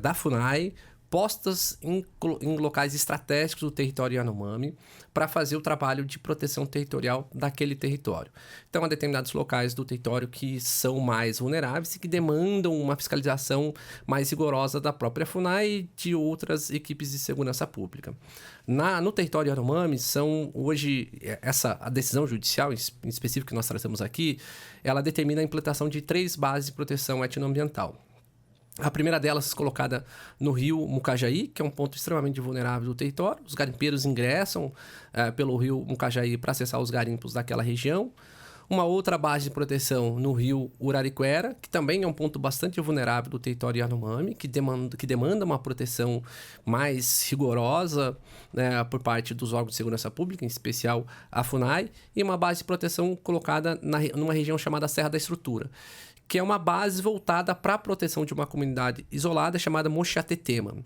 da FUNAI postas em locais estratégicos do território Yanomami para fazer o trabalho de proteção territorial daquele território. Então, há determinados locais do território que são mais vulneráveis e que demandam uma fiscalização mais rigorosa da própria FUNAI e de outras equipes de segurança pública. No território Yanomami, hoje, a decisão judicial, em específico que nós tratamos aqui, ela determina a implantação de 3 bases de proteção etnoambiental. A primeira delas colocada no rio Mucajaí, que é um ponto extremamente vulnerável do território. Os garimpeiros ingressam pelo rio Mucajaí para acessar os garimpos daquela região. Uma outra base de proteção no rio Urariquera, que também é um ponto bastante vulnerável do território Yanomami, que demanda uma proteção mais rigorosa por parte dos órgãos de segurança pública, em especial a FUNAI. E uma base de proteção colocada numa região chamada Serra da Estrutura, que é uma base voltada para a proteção de uma comunidade isolada chamada Mochatetema.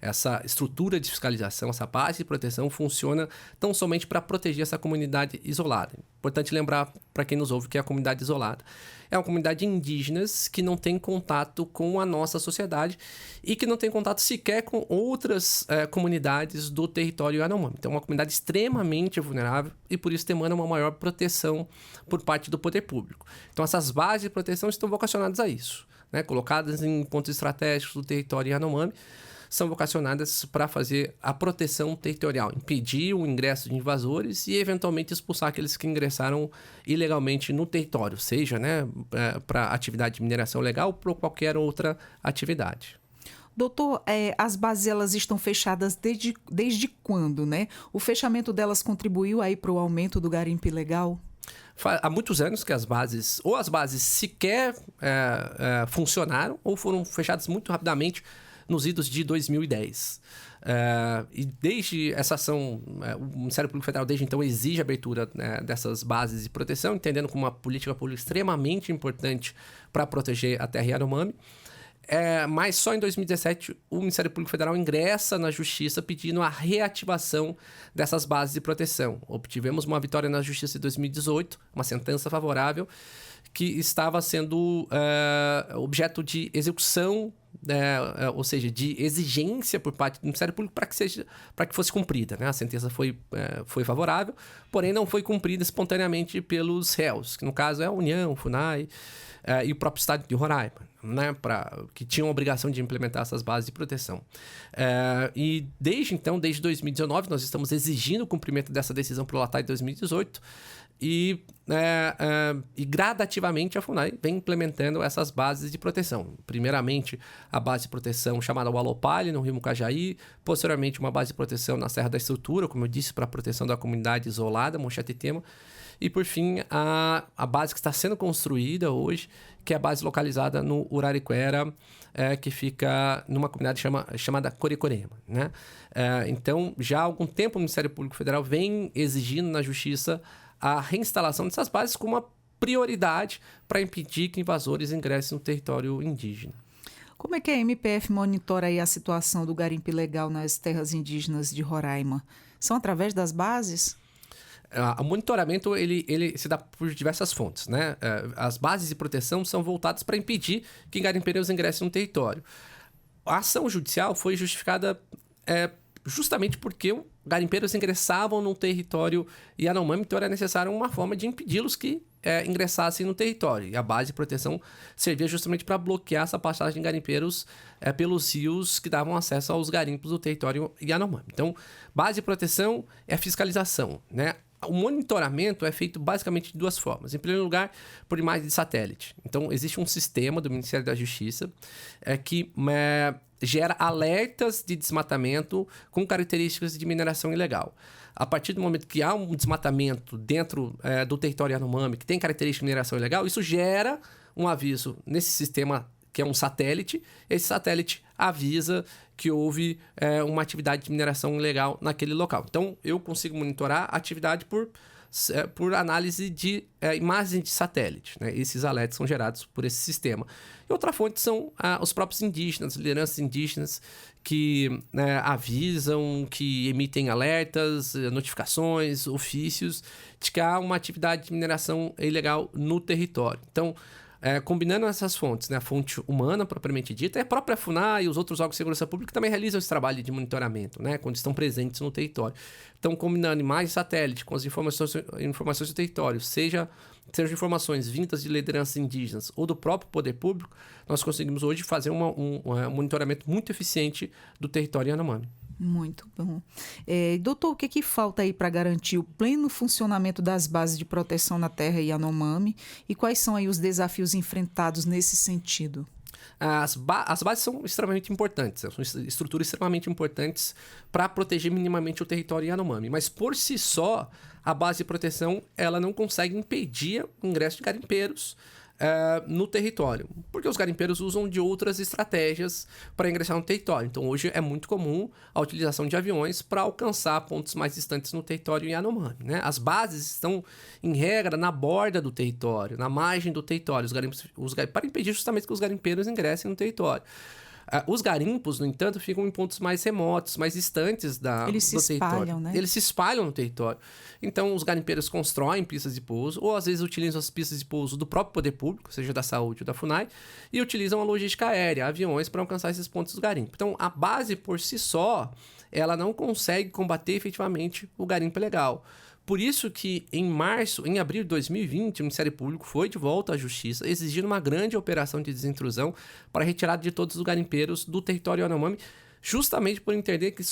Essa estrutura de fiscalização, essa base de proteção funciona tão somente para proteger essa comunidade isolada. Importante lembrar para quem nos ouve que é a comunidade isolada é uma comunidade de indígenas que não tem contato com a nossa sociedade e que não tem contato sequer com outras comunidades do território Yanomami. Então, é uma comunidade extremamente vulnerável e, por isso, demanda uma maior proteção por parte do poder público. Então, essas bases de proteção estão vocacionadas a isso, colocadas em pontos estratégicos do território Yanomami, são vocacionadas para fazer a proteção territorial, impedir o ingresso de invasores e, eventualmente, expulsar aqueles que ingressaram ilegalmente no território, seja para atividade de mineração legal ou por qualquer outra atividade. Doutor, as bases elas estão fechadas desde quando, O fechamento delas contribuiu aí para o aumento do garimpo ilegal? Há muitos anos que as bases sequer funcionaram ou foram fechadas muito rapidamente nos idos de 2010. E desde essa ação, o Ministério Público Federal desde então exige a abertura dessas bases de proteção, entendendo como uma política pública extremamente importante para proteger a terra Yanomami. Mas só em 2017 o Ministério Público Federal ingressa na Justiça pedindo a reativação dessas bases de proteção. Obtivemos uma vitória na Justiça de 2018, uma sentença favorável, que estava sendo objeto de execução, ou seja, de exigência por parte do Ministério Público para que fosse cumprida. A sentença foi favorável, porém não foi cumprida espontaneamente pelos réus, que no caso é a União, FUNAI e o próprio Estado de Roraima, que tinham a obrigação de implementar essas bases de proteção. E desde 2019, nós estamos exigindo o cumprimento dessa decisão prolatária de 2018 e gradativamente a FUNAI vem implementando essas bases de proteção. Primeiramente, a base de proteção chamada Walopale, no rio Mucajaí, posteriormente uma base de proteção na Serra da Estrutura, como eu disse, para a proteção da comunidade isolada, Mochatetema, e por fim, a base que está sendo construída hoje, que é a base localizada no Urariquera, que fica numa comunidade chamada Coricorema. Então, já há algum tempo o Ministério Público Federal vem exigindo na Justiça a reinstalação dessas bases como uma prioridade para impedir que invasores ingressem no território indígena. Como é que a MPF monitora aí a situação do garimpo ilegal nas terras indígenas de Roraima? São através das bases? O monitoramento ele se dá por diversas fontes. As bases de proteção são voltadas para impedir que garimpeiros ingressem no território. A ação judicial foi justificada justamente porque garimpeiros ingressavam no território Yanomami, então era necessário uma forma de impedi-los que ingressassem no território. E a base de proteção servia justamente para bloquear essa passagem de garimpeiros pelos rios que davam acesso aos garimpos do território Yanomami. Então, base de proteção é fiscalização, o monitoramento é feito basicamente de duas formas. Em primeiro lugar, por imagem de satélite. Então, existe um sistema do Ministério da Justiça que gera alertas de desmatamento com características de mineração ilegal. A partir do momento que há um desmatamento dentro do território Yanomami, que tem característica de mineração ilegal, isso gera um aviso nesse sistema que é um satélite. Esse satélite avisa que houve uma atividade de mineração ilegal naquele local. Então, eu consigo monitorar a atividade por análise de imagens de satélite, né? Esses alertas são gerados por esse sistema. E outra fonte são os próprios indígenas, lideranças indígenas que avisam, que emitem alertas, notificações, ofícios de que há uma atividade de mineração ilegal no território. Então, combinando essas fontes, né, a fonte humana propriamente dita, e a própria FUNAI e os outros órgãos de segurança pública também realizam esse trabalho de monitoramento, né, quando estão presentes no território. Então, combinando imagens de satélite com as informações do território, sejam informações vindas de lideranças indígenas ou do próprio poder público, nós conseguimos hoje fazer um monitoramento muito eficiente do território Yanomami. Muito bom. Doutor, o que falta aí para garantir o pleno funcionamento das bases de proteção na terra Yanomami e quais são aí os desafios enfrentados nesse sentido? As bases são extremamente importantes, são estruturas extremamente importantes para proteger minimamente o território Yanomami, mas por si só, a base de proteção ela não consegue impedir o ingresso de garimpeiros no território, porque os garimpeiros usam de outras estratégias para ingressar no território. Então, hoje é muito comum a utilização de aviões para alcançar pontos mais distantes no território Yanomami, né? As bases estão, em regra, na borda do território, na margem do território, para impedir justamente que os garimpeiros ingressem no território. Os garimpos, no entanto, ficam em pontos mais remotos, mais distantes do território. Eles se espalham, né? Eles se espalham no território. Então, os garimpeiros constroem pistas de pouso, ou às vezes utilizam as pistas de pouso do próprio poder público, seja da saúde ou da FUNAI, e utilizam a logística aérea, aviões, para alcançar esses pontos do garimpo. Então, a base por si só, ela não consegue combater efetivamente o garimpo ilegal. Por isso que em abril de 2020, o Ministério Público foi de volta à Justiça, exigindo uma grande operação de desintrusão para a retirada de todos os garimpeiros do território Yanomami, justamente por entender que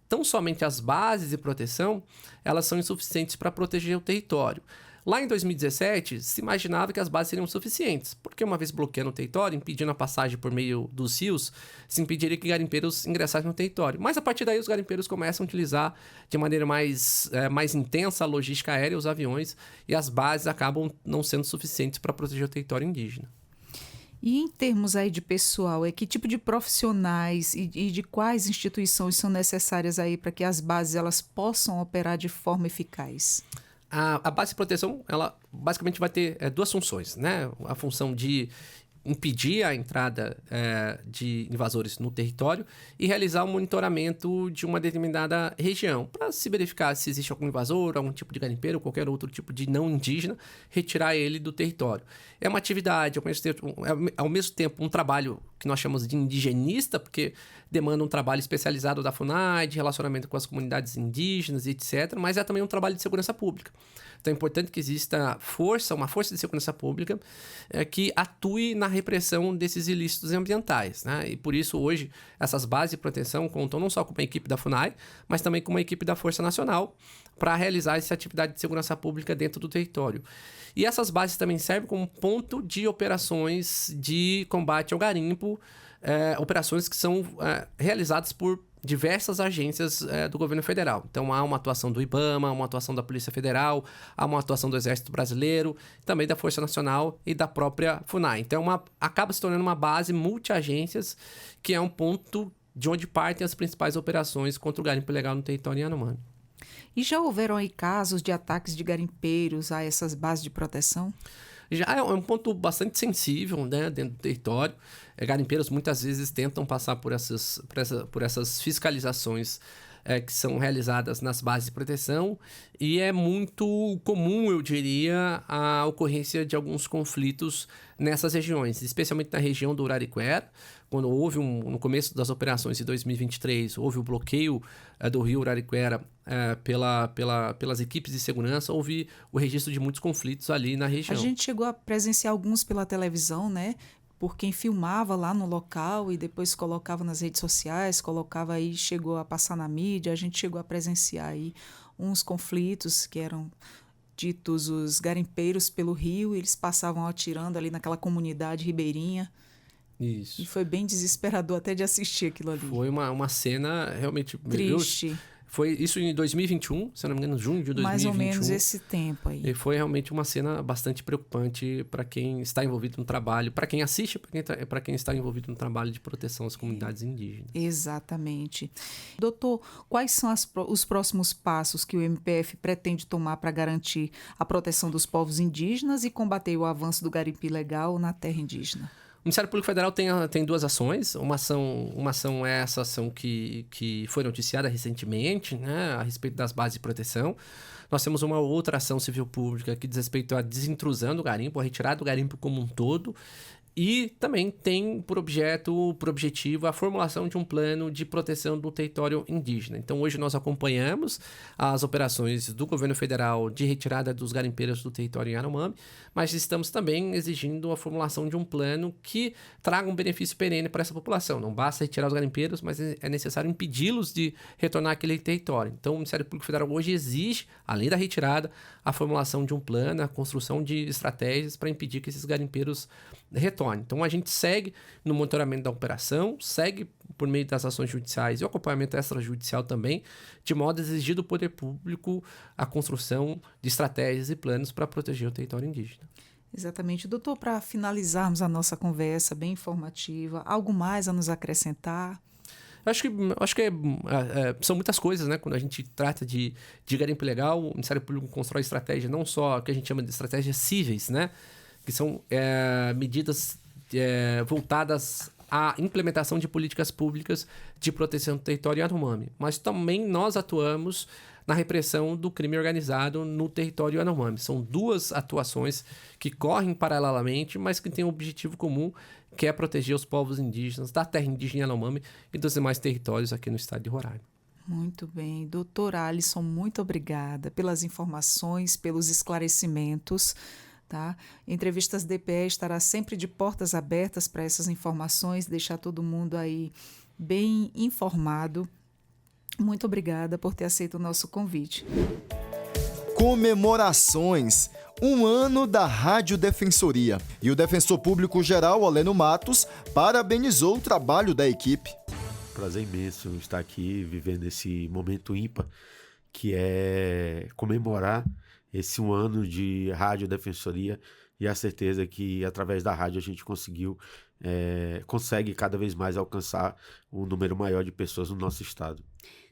tão somente as bases de proteção, elas são insuficientes para proteger o território. Lá em 2017, se imaginava que as bases seriam suficientes, porque uma vez bloqueando o território, impedindo a passagem por meio dos rios, se impediria que garimpeiros ingressassem no território. Mas a partir daí os garimpeiros começam a utilizar de maneira mais intensa a logística aérea, os aviões, e as bases acabam não sendo suficientes para proteger o território indígena. E em termos aí de pessoal, que tipo de profissionais e de quais instituições são necessárias aí para que as bases elas possam operar de forma eficaz? A base de proteção, ela basicamente vai ter duas funções, né? A função de impedir a entrada de invasores no território e realizar um monitoramento de uma determinada região, para se verificar se existe algum invasor, algum tipo de garimpeiro, qualquer outro tipo de não indígena, retirar ele do território. É uma atividade, ao mesmo tempo um trabalho que nós chamamos de indigenista, porque demanda um trabalho especializado da FUNAI, de relacionamento com as comunidades indígenas e etc., mas é também um trabalho de segurança pública. Então é importante que exista uma força de segurança pública que atue na repressão desses ilícitos ambientais, né? E por isso hoje essas bases de proteção contam não só com uma equipe da FUNAI, mas também com uma equipe da Força Nacional para realizar essa atividade de segurança pública dentro do território. E essas bases também servem como ponto de operações de combate ao garimpo, operações que são realizadas por diversas agências do governo federal. Então, há uma atuação do IBAMA, uma atuação da Polícia Federal, há uma atuação do Exército Brasileiro, também da Força Nacional e da própria FUNAI. Então, acaba se tornando uma base multi-agências, que é um ponto de onde partem as principais operações contra o garimpo ilegal no território Yanomami. E já houveram aí casos de ataques de garimpeiros a essas bases de proteção? Já é um ponto bastante sensível, né, dentro do território. Garimpeiros muitas vezes tentam passar por essas fiscalizações que são realizadas nas bases de proteção, e é muito comum, eu diria, a ocorrência de alguns conflitos nessas regiões, especialmente na região do Uraricuera, quando houve no começo das operações de 2023, houve o bloqueio do rio Uraricuera pelas equipes de segurança, houve o registro de muitos conflitos ali na região. A gente chegou a presenciar alguns pela televisão, né? Por quem filmava lá no local e depois colocava nas redes sociais, chegou a passar na mídia, a gente chegou a presenciar aí uns conflitos que eram ditos os garimpeiros pelo rio, eles passavam atirando ali naquela comunidade ribeirinha. Isso. E foi bem desesperador até de assistir aquilo ali. Foi uma cena realmente... Triste. Foi isso em 2021, se eu não me engano, junho de 2021. Mais ou menos esse tempo aí. E foi realmente uma cena bastante preocupante para quem está envolvido no trabalho, para quem assiste, para quem está envolvido no trabalho de proteção às comunidades indígenas. Exatamente. Doutor, quais são os próximos passos que o MPF pretende tomar para garantir a proteção dos povos indígenas e combater o avanço do garimpo ilegal na terra indígena? O Ministério Público Federal tem duas ações. Uma ação é essa ação que foi noticiada recentemente, né, a respeito das bases de proteção. Nós temos uma outra ação civil pública que diz respeito à desintrusão do garimpo, a retirada do garimpo como um todo. E também tem por objetivo a formulação de um plano de proteção do território indígena. Então, hoje nós acompanhamos as operações do governo federal de retirada dos garimpeiros do território Yanomami, mas estamos também exigindo a formulação de um plano que traga um benefício perene para essa população. Não basta retirar os garimpeiros, mas é necessário impedi-los de retornar àquele território. Então, o Ministério Público Federal hoje exige, além da retirada, a formulação de um plano, a construção de estratégias para impedir que esses garimpeiros retornem. Então, a gente segue no monitoramento da operação, segue por meio das ações judiciais e o acompanhamento extrajudicial também, de modo a exigir do poder público a construção de estratégias e planos para proteger o território indígena. Exatamente. Doutor, para finalizarmos a nossa conversa bem informativa, algo mais a nos acrescentar? Acho que são muitas coisas, né? Quando a gente trata de garimpo ilegal, o Ministério Público constrói estratégia, não só que a gente chama de estratégias cíveis, né? Que são medidas voltadas à implementação de políticas públicas de proteção do território Yanomami. Mas também nós atuamos na repressão do crime organizado no território Yanomami. São duas atuações que correm paralelamente, mas que têm um objetivo comum, que é proteger os povos indígenas da terra indígena Yanomami e dos demais territórios aqui no estado de Roraima. Muito bem. Doutor Alisson, muito obrigada pelas informações, pelos esclarecimentos. Tá? Entrevistas DPE estará sempre de portas abertas para essas informações, deixar todo mundo aí bem informado. Muito obrigada por ter aceito o nosso convite. Comemorações. 1 ano da Rádio Defensoria. E o defensor público geral, Oleno Matos, parabenizou o trabalho da equipe. Prazer imenso estar aqui vivendo esse momento ímpar, que é comemorar esse 1 ano de Rádio Defensoria e a certeza que através da rádio a gente consegue cada vez mais alcançar um número maior de pessoas no nosso estado.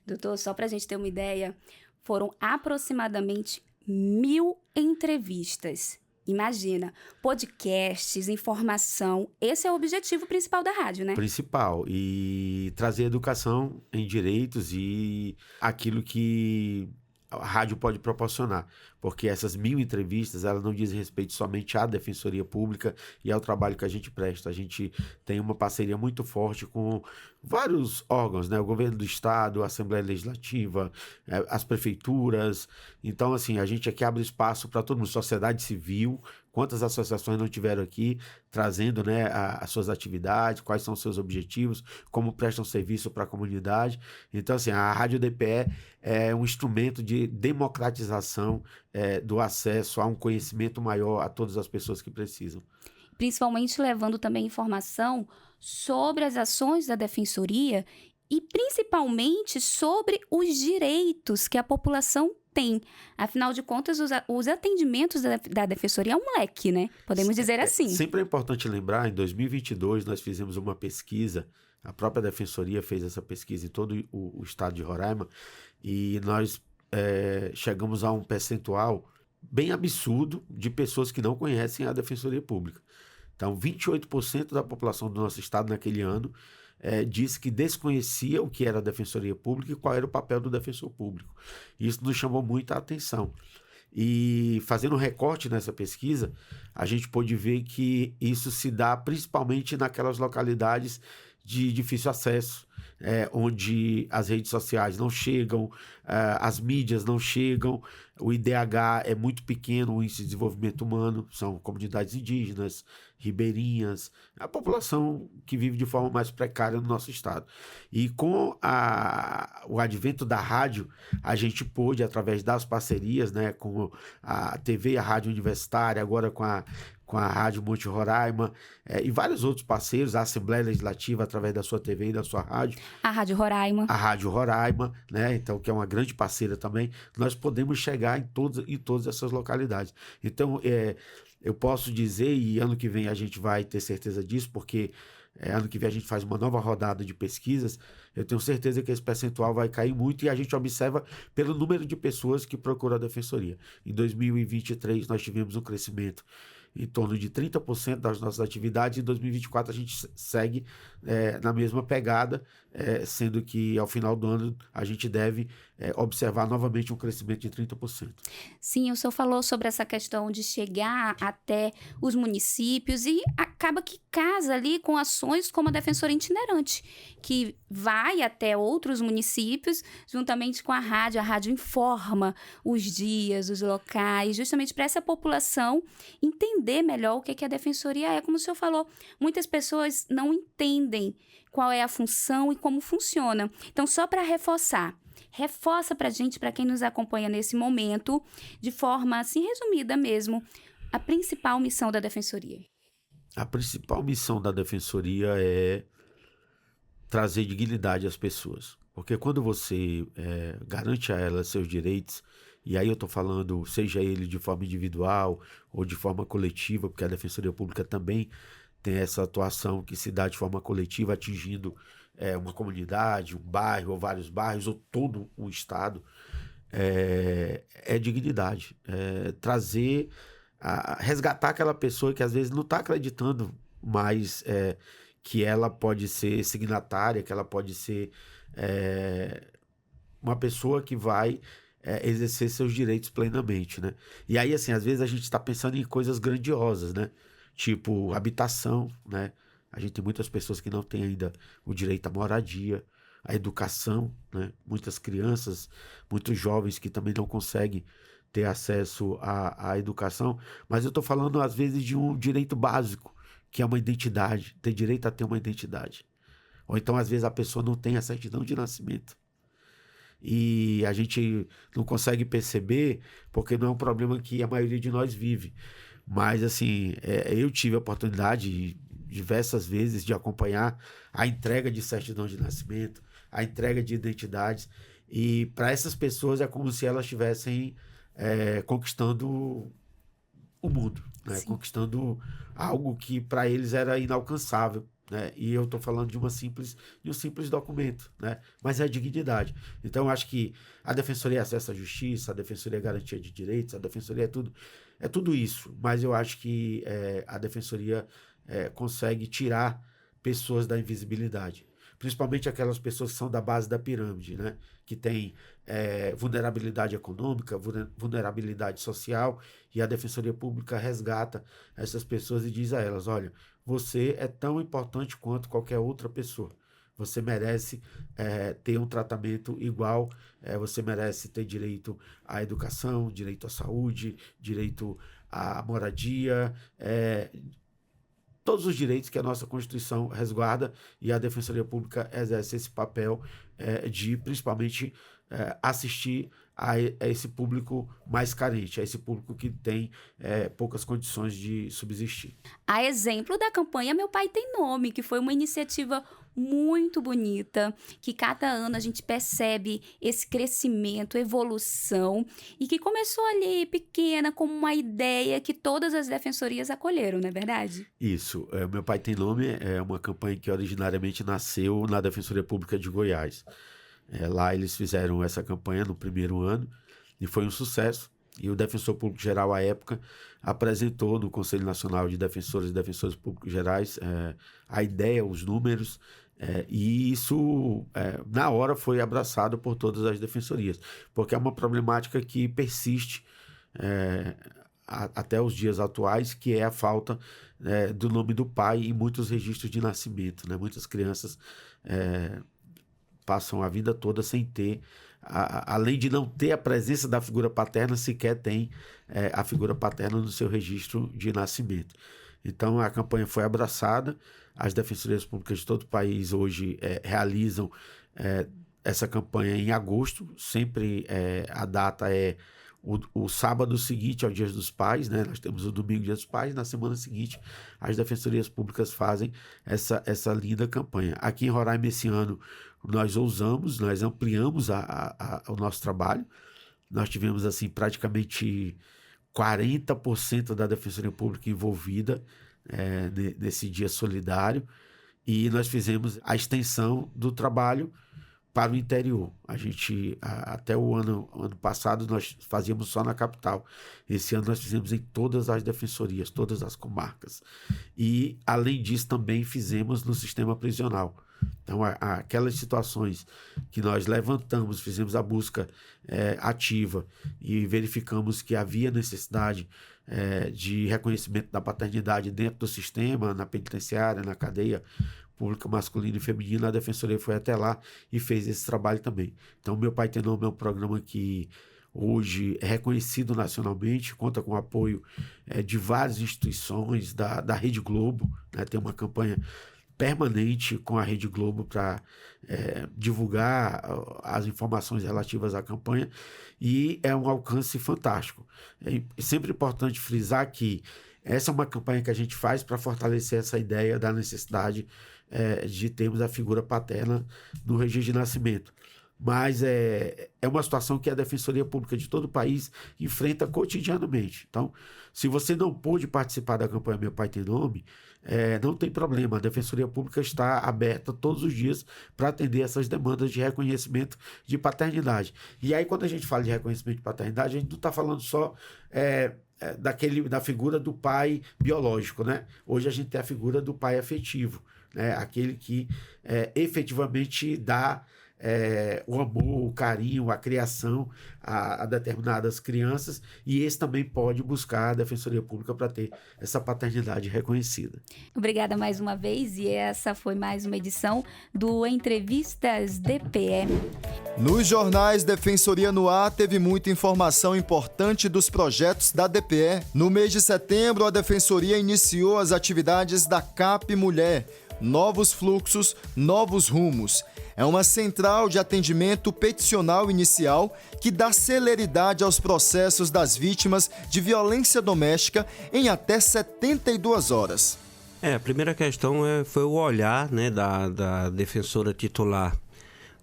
Doutor, só para a gente ter uma ideia, foram aproximadamente 1000 entrevistas. Imagina, podcasts, informação, esse é o objetivo principal da rádio, né? Principal, e trazer educação em direitos e aquilo que a rádio pode proporcionar, porque essas 1000 entrevistas, elas não dizem respeito somente à Defensoria Pública e ao trabalho que a gente presta. A gente tem uma parceria muito forte com vários órgãos, né? O governo do estado, a Assembleia Legislativa, as prefeituras. Então, assim, a gente aqui abre espaço para todo mundo, sociedade civil. Quantas associações não tiveram aqui trazendo, né, as suas atividades, quais são os seus objetivos, como prestam serviço para a comunidade. Então, assim, a Rádio DPE é um instrumento de democratização do acesso a um conhecimento maior a todas as pessoas que precisam. Principalmente levando também informação sobre as ações da Defensoria e principalmente sobre os direitos que a população tem. Afinal de contas, os atendimentos da Defensoria é um leque, né? Podemos dizer assim. Sempre é importante lembrar, em 2022 nós fizemos uma pesquisa, a própria Defensoria fez essa pesquisa em todo o estado de Roraima, e nós chegamos a um percentual bem absurdo de pessoas que não conhecem a Defensoria Pública. Então, 28% da população do nosso estado naquele ano disse que desconhecia o que era a Defensoria Pública e qual era o papel do defensor público. Isso nos chamou muita atenção. E fazendo um recorte nessa pesquisa, a gente pôde ver que isso se dá principalmente naquelas localidades de difícil acesso, onde as redes sociais não chegam, as mídias não chegam, o IDH é muito pequeno, o Índice de Desenvolvimento Humano, são comunidades indígenas, ribeirinhas, a população que vive de forma mais precária no nosso estado. E com o advento da rádio, a gente pôde, através das parcerias, né, com a TV e a Rádio Universitária, agora com a Rádio Monte Roraima, e vários outros parceiros, a Assembleia Legislativa, através da sua TV e da sua rádio. A Rádio Roraima. A Rádio Roraima, né? Então, que é uma grande parceira também. Nós podemos chegar em todas essas localidades. Então, eu posso dizer, e ano que vem a gente vai ter certeza disso, porque ano que vem a gente faz uma nova rodada de pesquisas, eu tenho certeza que esse percentual vai cair muito e a gente observa pelo número de pessoas que procuram a Defensoria. Em 2023, nós tivemos um crescimento em torno de 30% das nossas atividades. Em 2024, a gente segue na mesma pegada, sendo que ao final do ano a gente deve observar novamente um crescimento de 30%. Sim, o senhor falou sobre essa questão de chegar até os municípios e acaba que casa ali com ações como a Defensoria Itinerante, que vai até outros municípios, juntamente com a rádio informa os dias, os locais, justamente para essa população entender melhor o que a Defensoria é. Como o senhor falou, muitas pessoas não entendem qual é a função e como funciona. Então, só para reforça para a gente, para quem nos acompanha nesse momento, de forma assim resumida mesmo, a principal missão da Defensoria. A principal missão da Defensoria é trazer dignidade às pessoas. Porque quando você garante a elas seus direitos, e aí eu estou falando, seja ele de forma individual ou de forma coletiva, porque a Defensoria Pública também tem essa atuação que se dá de forma coletiva, atingindo uma comunidade, um bairro, ou vários bairros, ou todo o estado, é dignidade. Trazer, resgatar aquela pessoa que às vezes não está acreditando mais que ela pode ser signatária, que ela pode ser uma pessoa que vai exercer seus direitos plenamente, né? E aí, assim, às vezes a gente está pensando em coisas grandiosas, né? Tipo habitação, né? A gente tem muitas pessoas que não têm ainda o direito à moradia, à educação, né? Muitas crianças, muitos jovens que também não conseguem ter acesso à educação. Mas eu estou falando, às vezes, de um direito básico, que é uma identidade, ter direito a ter uma identidade. Ou então, às vezes, a pessoa não tem a certidão de nascimento. E a gente não consegue perceber, porque não é um problema que a maioria de nós vive. Mas, assim, eu tive a oportunidade diversas vezes de acompanhar a entrega de certidão de nascimento, a entrega de identidades. E para essas pessoas é como se elas estivessem conquistando o mundo, né? Conquistando algo que para eles era inalcançável. Né? E eu estou falando de um simples documento, né? Mas é dignidade. Então, eu acho que a Defensoria é acesso à justiça, a Defensoria é garantia de direitos, a Defensoria é tudo isso. Mas eu acho que a Defensoria consegue tirar pessoas da invisibilidade, principalmente aquelas pessoas que são da base da pirâmide, né? Que tem vulnerabilidade econômica, vulnerabilidade social, e a Defensoria Pública resgata essas pessoas e diz a elas: olha, você é tão importante quanto qualquer outra pessoa. Você merece ter um tratamento igual, você merece ter direito à educação, direito à saúde, direito à moradia, todos os direitos que a nossa Constituição resguarda, e a Defensoria Pública exerce esse papel de, principalmente, assistir a esse público mais carente, a esse público que tem poucas condições de subsistir. A exemplo da campanha Meu Pai Tem Nome, que foi uma iniciativa muito bonita, que cada ano a gente percebe esse crescimento, evolução, e que começou ali pequena, como uma ideia que todas as defensorias acolheram, não é verdade? Isso. Meu Pai Tem Nome é uma campanha que originariamente nasceu na Defensoria Pública de Goiás. Lá eles fizeram essa campanha no primeiro ano e foi um sucesso. E o Defensor Público Geral, à época, apresentou no Conselho Nacional de Defensores e Defensores Públicos Gerais a ideia, os números, e isso, na hora, foi abraçado por todas as defensorias, porque é uma problemática que persiste até os dias atuais, que é a falta do nome do pai em muitos registros de nascimento, né? Muitas crianças passam a vida toda sem ter, além de não ter a presença da figura paterna, sequer tem a figura paterna no seu registro de nascimento. Então, a campanha foi abraçada. As defensorias públicas de todo o país hoje realizam essa campanha em agosto. Sempre a data é o sábado seguinte ao Dia dos Pais, né? Nós temos o domingo, Dia dos Pais. Na semana seguinte, as defensorias públicas fazem essa linda campanha. Aqui em Roraima, esse ano, nós ampliamos o nosso trabalho. Nós tivemos, assim, praticamente 40% da Defensoria Pública envolvida nesse dia solidário, e nós fizemos a extensão do trabalho para o interior. A gente, até o ano passado, nós fazíamos só na capital. Esse ano nós fizemos em todas as defensorias, todas as comarcas. E, além disso, também fizemos no sistema prisional. Então, aquelas situações que nós levantamos, fizemos a busca ativa e verificamos que havia necessidade de reconhecimento da paternidade dentro do sistema, na penitenciária, na cadeia pública masculina e feminina, a Defensoria foi até lá e fez esse trabalho também. Então, Meu Pai Tem Nome é um programa que hoje é reconhecido nacionalmente, conta com o apoio de várias instituições da Rede Globo, né? Tem uma campanha permanente com a Rede Globo para divulgar as informações relativas à campanha, e é um alcance fantástico. É sempre importante frisar que essa é uma campanha que a gente faz para fortalecer essa ideia da necessidade de termos a figura paterna no registro de nascimento. Mas é uma situação que a Defensoria Pública de todo o país enfrenta cotidianamente. Então, se você não pôde participar da campanha Meu Pai Tem Nome, não tem problema. A Defensoria Pública está aberta todos os dias para atender essas demandas de reconhecimento de paternidade. E aí, quando a gente fala de reconhecimento de paternidade, a gente não está falando só da figura do pai biológico, né? Hoje a gente tem a figura do pai afetivo, né? Aquele que efetivamente dá o amor, o carinho, a criação a determinadas crianças, e esse também pode buscar a Defensoria Pública para ter essa paternidade reconhecida. Obrigada mais uma vez, e essa foi mais uma edição do Entrevistas DPE. Nos jornais Defensoria no Ar teve muita informação importante dos projetos da DPE. No mês de setembro, a Defensoria iniciou as atividades da CAP Mulher, Novos Fluxos, Novos Rumos. É uma central de atendimento peticional inicial que dá celeridade aos processos das vítimas de violência doméstica em até 72 horas. A primeira questão foi o olhar, né, da defensora titular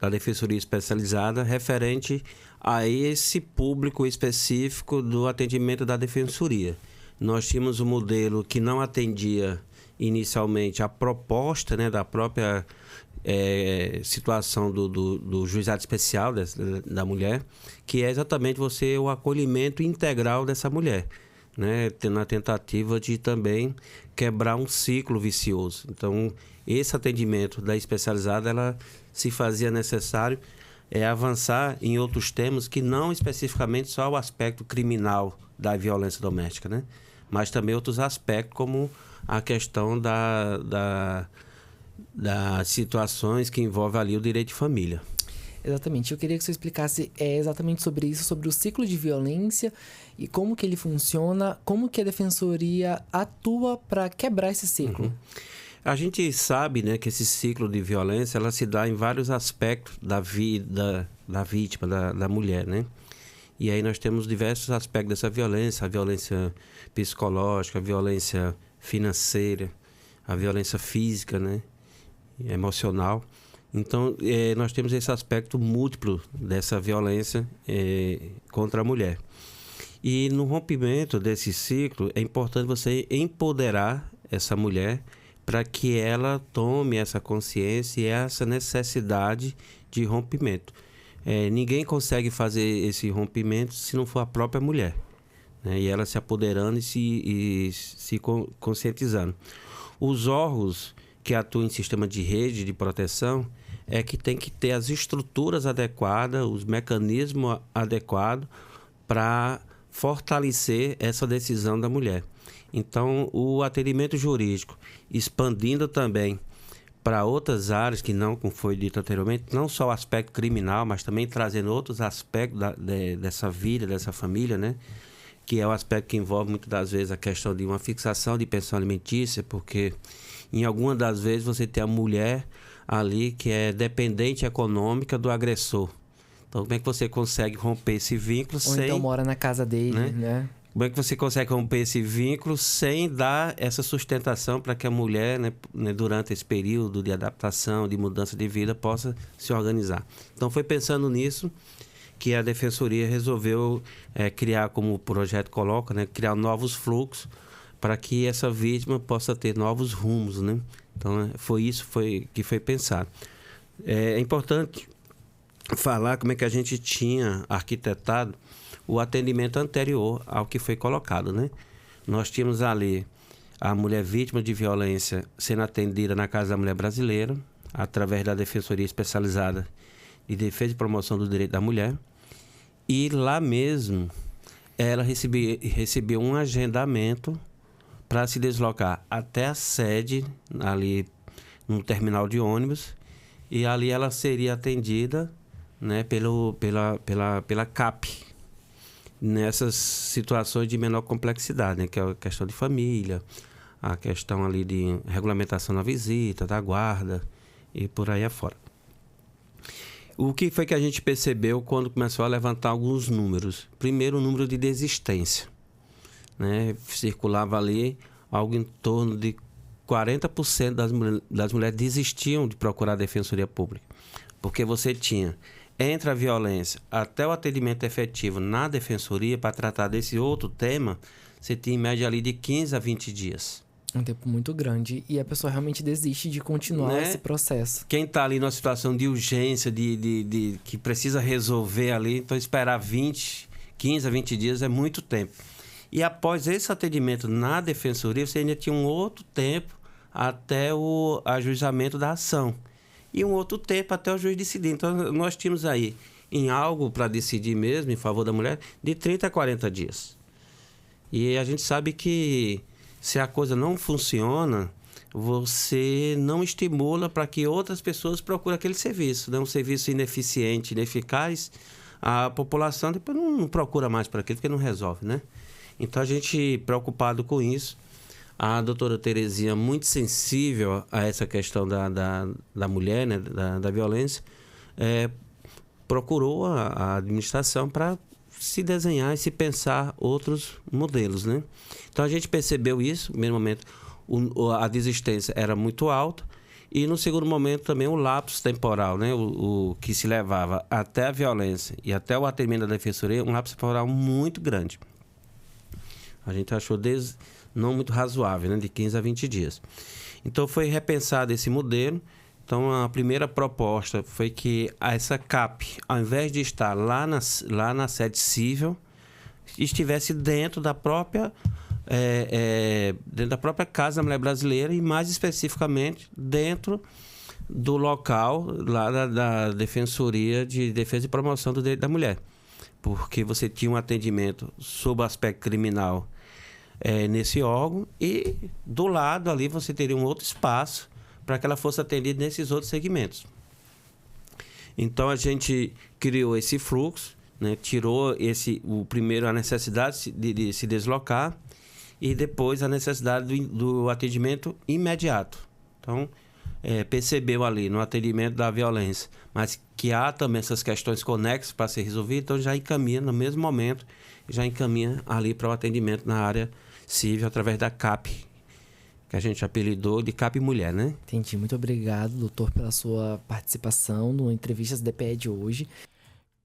da Defensoria Especializada referente a esse público específico do atendimento da Defensoria. Nós tínhamos um modelo que não atendia inicialmente a proposta, né, da própria situação do juizado especial da mulher, que é exatamente o acolhimento integral dessa mulher, né, na tentativa de também quebrar um ciclo vicioso. Então, esse atendimento da especializada, ela se fazia necessário avançar em outros temas que não especificamente só o aspecto criminal da violência doméstica, né, mas também outros aspectos como a questão das situações que envolvem ali o direito de família. Exatamente. Eu queria que você explicasse exatamente sobre isso, sobre o ciclo de violência e como que ele funciona, como que a Defensoria atua para quebrar esse ciclo. Uhum. A gente sabe, né, que esse ciclo de violência ela se dá em vários aspectos da vida da vítima, da mulher, né? E aí nós temos diversos aspectos dessa violência, a violência psicológica, a violência financeira, a violência física, né, emocional. Então, nós temos esse aspecto múltiplo dessa violência contra a mulher. E no rompimento desse ciclo, é importante você empoderar essa mulher para que ela tome essa consciência e essa necessidade de rompimento. Ninguém consegue fazer esse rompimento se não for a própria mulher, né? E ela se apoderando e se conscientizando. Os órgãos que atuam em sistema de rede de proteção que tem que ter as estruturas adequadas, os mecanismos adequados para fortalecer essa decisão da mulher. Então, o atendimento jurídico, expandindo também para outras áreas que não, como foi dito anteriormente, não só o aspecto criminal, mas também trazendo outros aspectos dessa vida, dessa família, né? que é o aspecto que envolve muitas das vezes a questão de uma fixação de pensão alimentícia, porque em alguma das vezes você tem a mulher ali que é dependente econômica do agressor. Então, como é que você consegue romper esse vínculo Ou sem... então mora na casa dele, né? Como é que você consegue romper esse vínculo sem dar essa sustentação para que a mulher, né, durante esse período de adaptação, de mudança de vida, possa se organizar? Então, foi pensando nisso que a Defensoria resolveu criar, como o projeto coloca, né, criar novos fluxos para que essa vítima possa ter novos rumos, né? Então, foi isso que foi pensado. É importante falar como é que a gente tinha arquitetado o atendimento anterior ao que foi colocado, né? Nós tínhamos ali a mulher vítima de violência sendo atendida na Casa da Mulher Brasileira, através da Defensoria Especializada de Defesa e Promoção do Direito da Mulher, e lá mesmo ela recebeu um agendamento para se deslocar até a sede, ali no terminal de ônibus, e ali ela seria atendida, né, pela CAP, nessas situações de menor complexidade, né, que é a questão de família, a questão ali de regulamentação da visita, da guarda e por aí afora. O que foi que a gente percebeu quando começou a levantar alguns números? Primeiro, o número de desistência, né? Circulava ali algo em torno de 40% das mulheres desistiam de procurar a Defensoria Pública, porque você tinha, entre a violência até o atendimento efetivo na Defensoria, para tratar desse outro tema, você tinha em média ali de 15 a 20 dias. Um tempo muito grande, e a pessoa realmente desiste de continuar, né, esse processo. Quem está ali numa situação de urgência, que precisa resolver ali, então esperar 15 a 20 dias é muito tempo. E após esse atendimento na Defensoria, você ainda tinha um outro tempo até o ajuizamento da ação. E um outro tempo até o juiz decidir. Então, nós tínhamos aí, em algo para decidir mesmo, em favor da mulher, de 30 a 40 dias. E a gente sabe que, se a coisa não funciona, você não estimula para que outras pessoas procurem aquele serviço, né? Um serviço ineficiente, ineficaz, a população depois não procura mais para aquilo, porque não resolve, né? Então, a gente, preocupado com isso, a doutora Terezinha, muito sensível a essa questão da mulher, né, da violência, procurou a administração para se desenhar e se pensar outros modelos, né? Então, a gente percebeu isso. No primeiro momento, a desistência era muito alta, e no segundo momento também o lapso temporal, né? O que se levava até a violência e até o atendimento da Defensoria, um lapso temporal muito grande. A gente achou não muito razoável, né? De 15 a 20 dias. Então, foi repensado esse modelo. Então, a primeira proposta foi que essa CAP, ao invés de estar lá na sede civil, estivesse dentro da própria Casa da Mulher Brasileira, e mais especificamente dentro do local lá da Defensoria de Defesa e Promoção do Direito da Mulher. Porque você tinha um atendimento sob o aspecto criminal nesse órgão, e do lado ali você teria um outro espaço para que ela fosse atendida nesses outros segmentos. Então, a gente criou esse fluxo, né? Tirou primeiro a necessidade de se deslocar, e depois a necessidade do atendimento imediato. Então, percebeu ali no atendimento da violência, mas que há também essas questões conexas para ser resolvidas, então já encaminha no mesmo momento, já encaminha ali para o atendimento na área civil através da CAP, que a gente apelidou de CAP Mulher, né? Entendi. Muito obrigado, doutor, pela sua participação no Entrevistas DPE de hoje.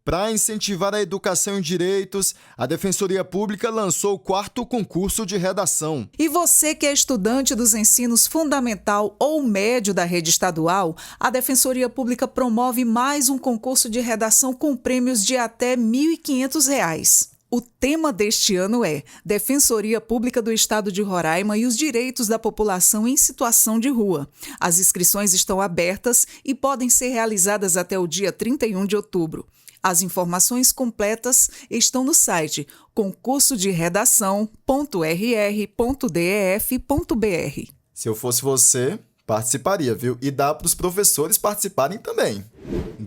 Para incentivar a educação em direitos, a Defensoria Pública lançou o 4º concurso de redação. E você que é estudante dos ensinos fundamental ou médio da rede estadual, a Defensoria Pública promove mais um concurso de redação com prêmios de até R$ 1.500. O tema deste ano é Defensoria Pública do Estado de Roraima e os direitos da população em situação de rua. As inscrições estão abertas e podem ser realizadas até o dia 31 de outubro. As informações completas estão no site concursoderedação.rr.def.br. Se eu fosse você, participaria, viu? E dá para os professores participarem também.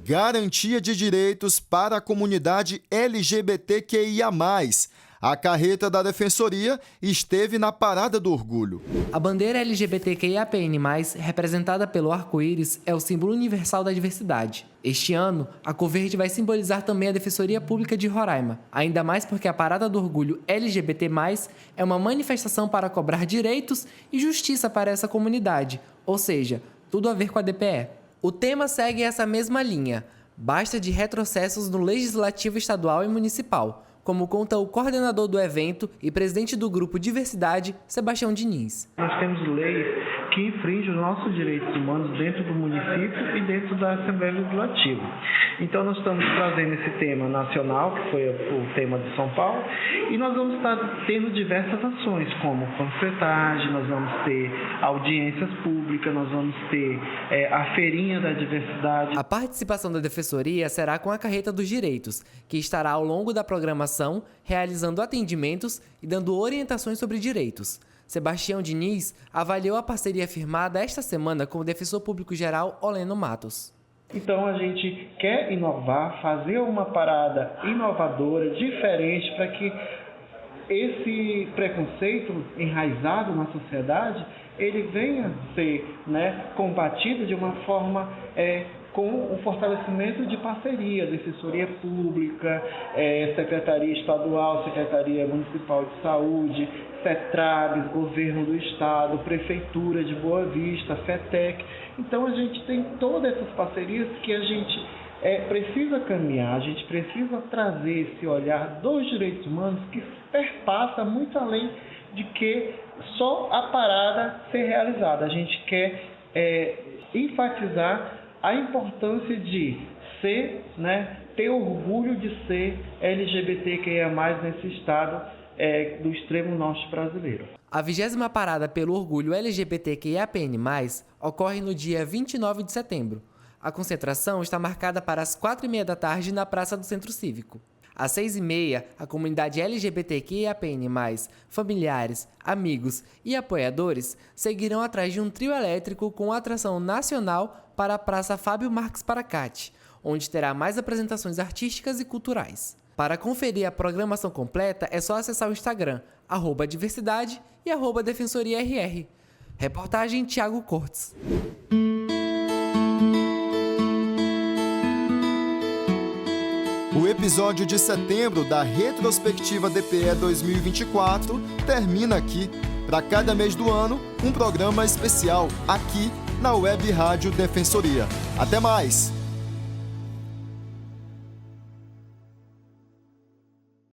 Garantia de direitos para a comunidade LGBTQIA+. A carreta da Defensoria esteve na Parada do Orgulho. A bandeira LGBTQIAPN+, representada pelo arco-íris, é o símbolo universal da diversidade. Este ano, a cor verde vai simbolizar também a Defensoria Pública de Roraima, ainda mais porque a Parada do Orgulho LGBT+, é uma manifestação para cobrar direitos e justiça para essa comunidade, ou seja, tudo a ver com a DPE. O tema segue essa mesma linha, basta de retrocessos no Legislativo Estadual e Municipal, como conta o coordenador do evento e presidente do grupo Diversidade, Sebastião Diniz. Nós temos leis que infringem os nossos direitos humanos dentro do município e dentro da Assembleia Legislativa. Então nós estamos trazendo esse tema nacional, que foi o tema de São Paulo, e nós vamos estar tendo diversas ações, como panfletagem, nós vamos ter audiências públicas, nós vamos ter a feirinha da diversidade. A participação da Defensoria será com a Carreta dos Direitos, que estará ao longo da programação realizando atendimentos e dando orientações sobre direitos. Sebastião Diniz avaliou a parceria firmada esta semana com o Defensor Público Geral Oleno Matos. Então a gente quer inovar, fazer uma parada inovadora, diferente, para que esse preconceito enraizado na sociedade, ele venha ser combatido de uma forma com o fortalecimento de parceria, Defensoria Pública, Secretaria Estadual, Secretaria Municipal de Saúde, CETRABS, Governo do Estado, Prefeitura de Boa Vista, FETEC. Então a gente tem todas essas parcerias que a gente precisa caminhar, a gente precisa trazer esse olhar dos direitos humanos que perpassa muito além de que só a parada ser realizada. A gente quer enfatizar a importância de ser, ter orgulho de ser LGBTQIA+, nesse estado do extremo norte brasileiro. A 20ª Parada pelo Orgulho LGBTQIAPN+, ocorre no dia 29 de setembro. A concentração está marcada para as 4h30 da tarde na Praça do Centro Cívico. Às 6h30, a comunidade LGBTQIAPN+, familiares, amigos e apoiadores seguirão atrás de um trio elétrico com atração nacional para a Praça Fábio Marques Paracate, onde terá mais apresentações artísticas e culturais. Para conferir a programação completa, é só acessar o Instagram, @diversidade e @defensoriarr. Reportagem Thiago Cortes. O episódio de setembro da Retrospectiva DPE 2024 termina aqui. Para cada mês do ano, um programa especial aqui na Web Rádio Defensoria. Até mais!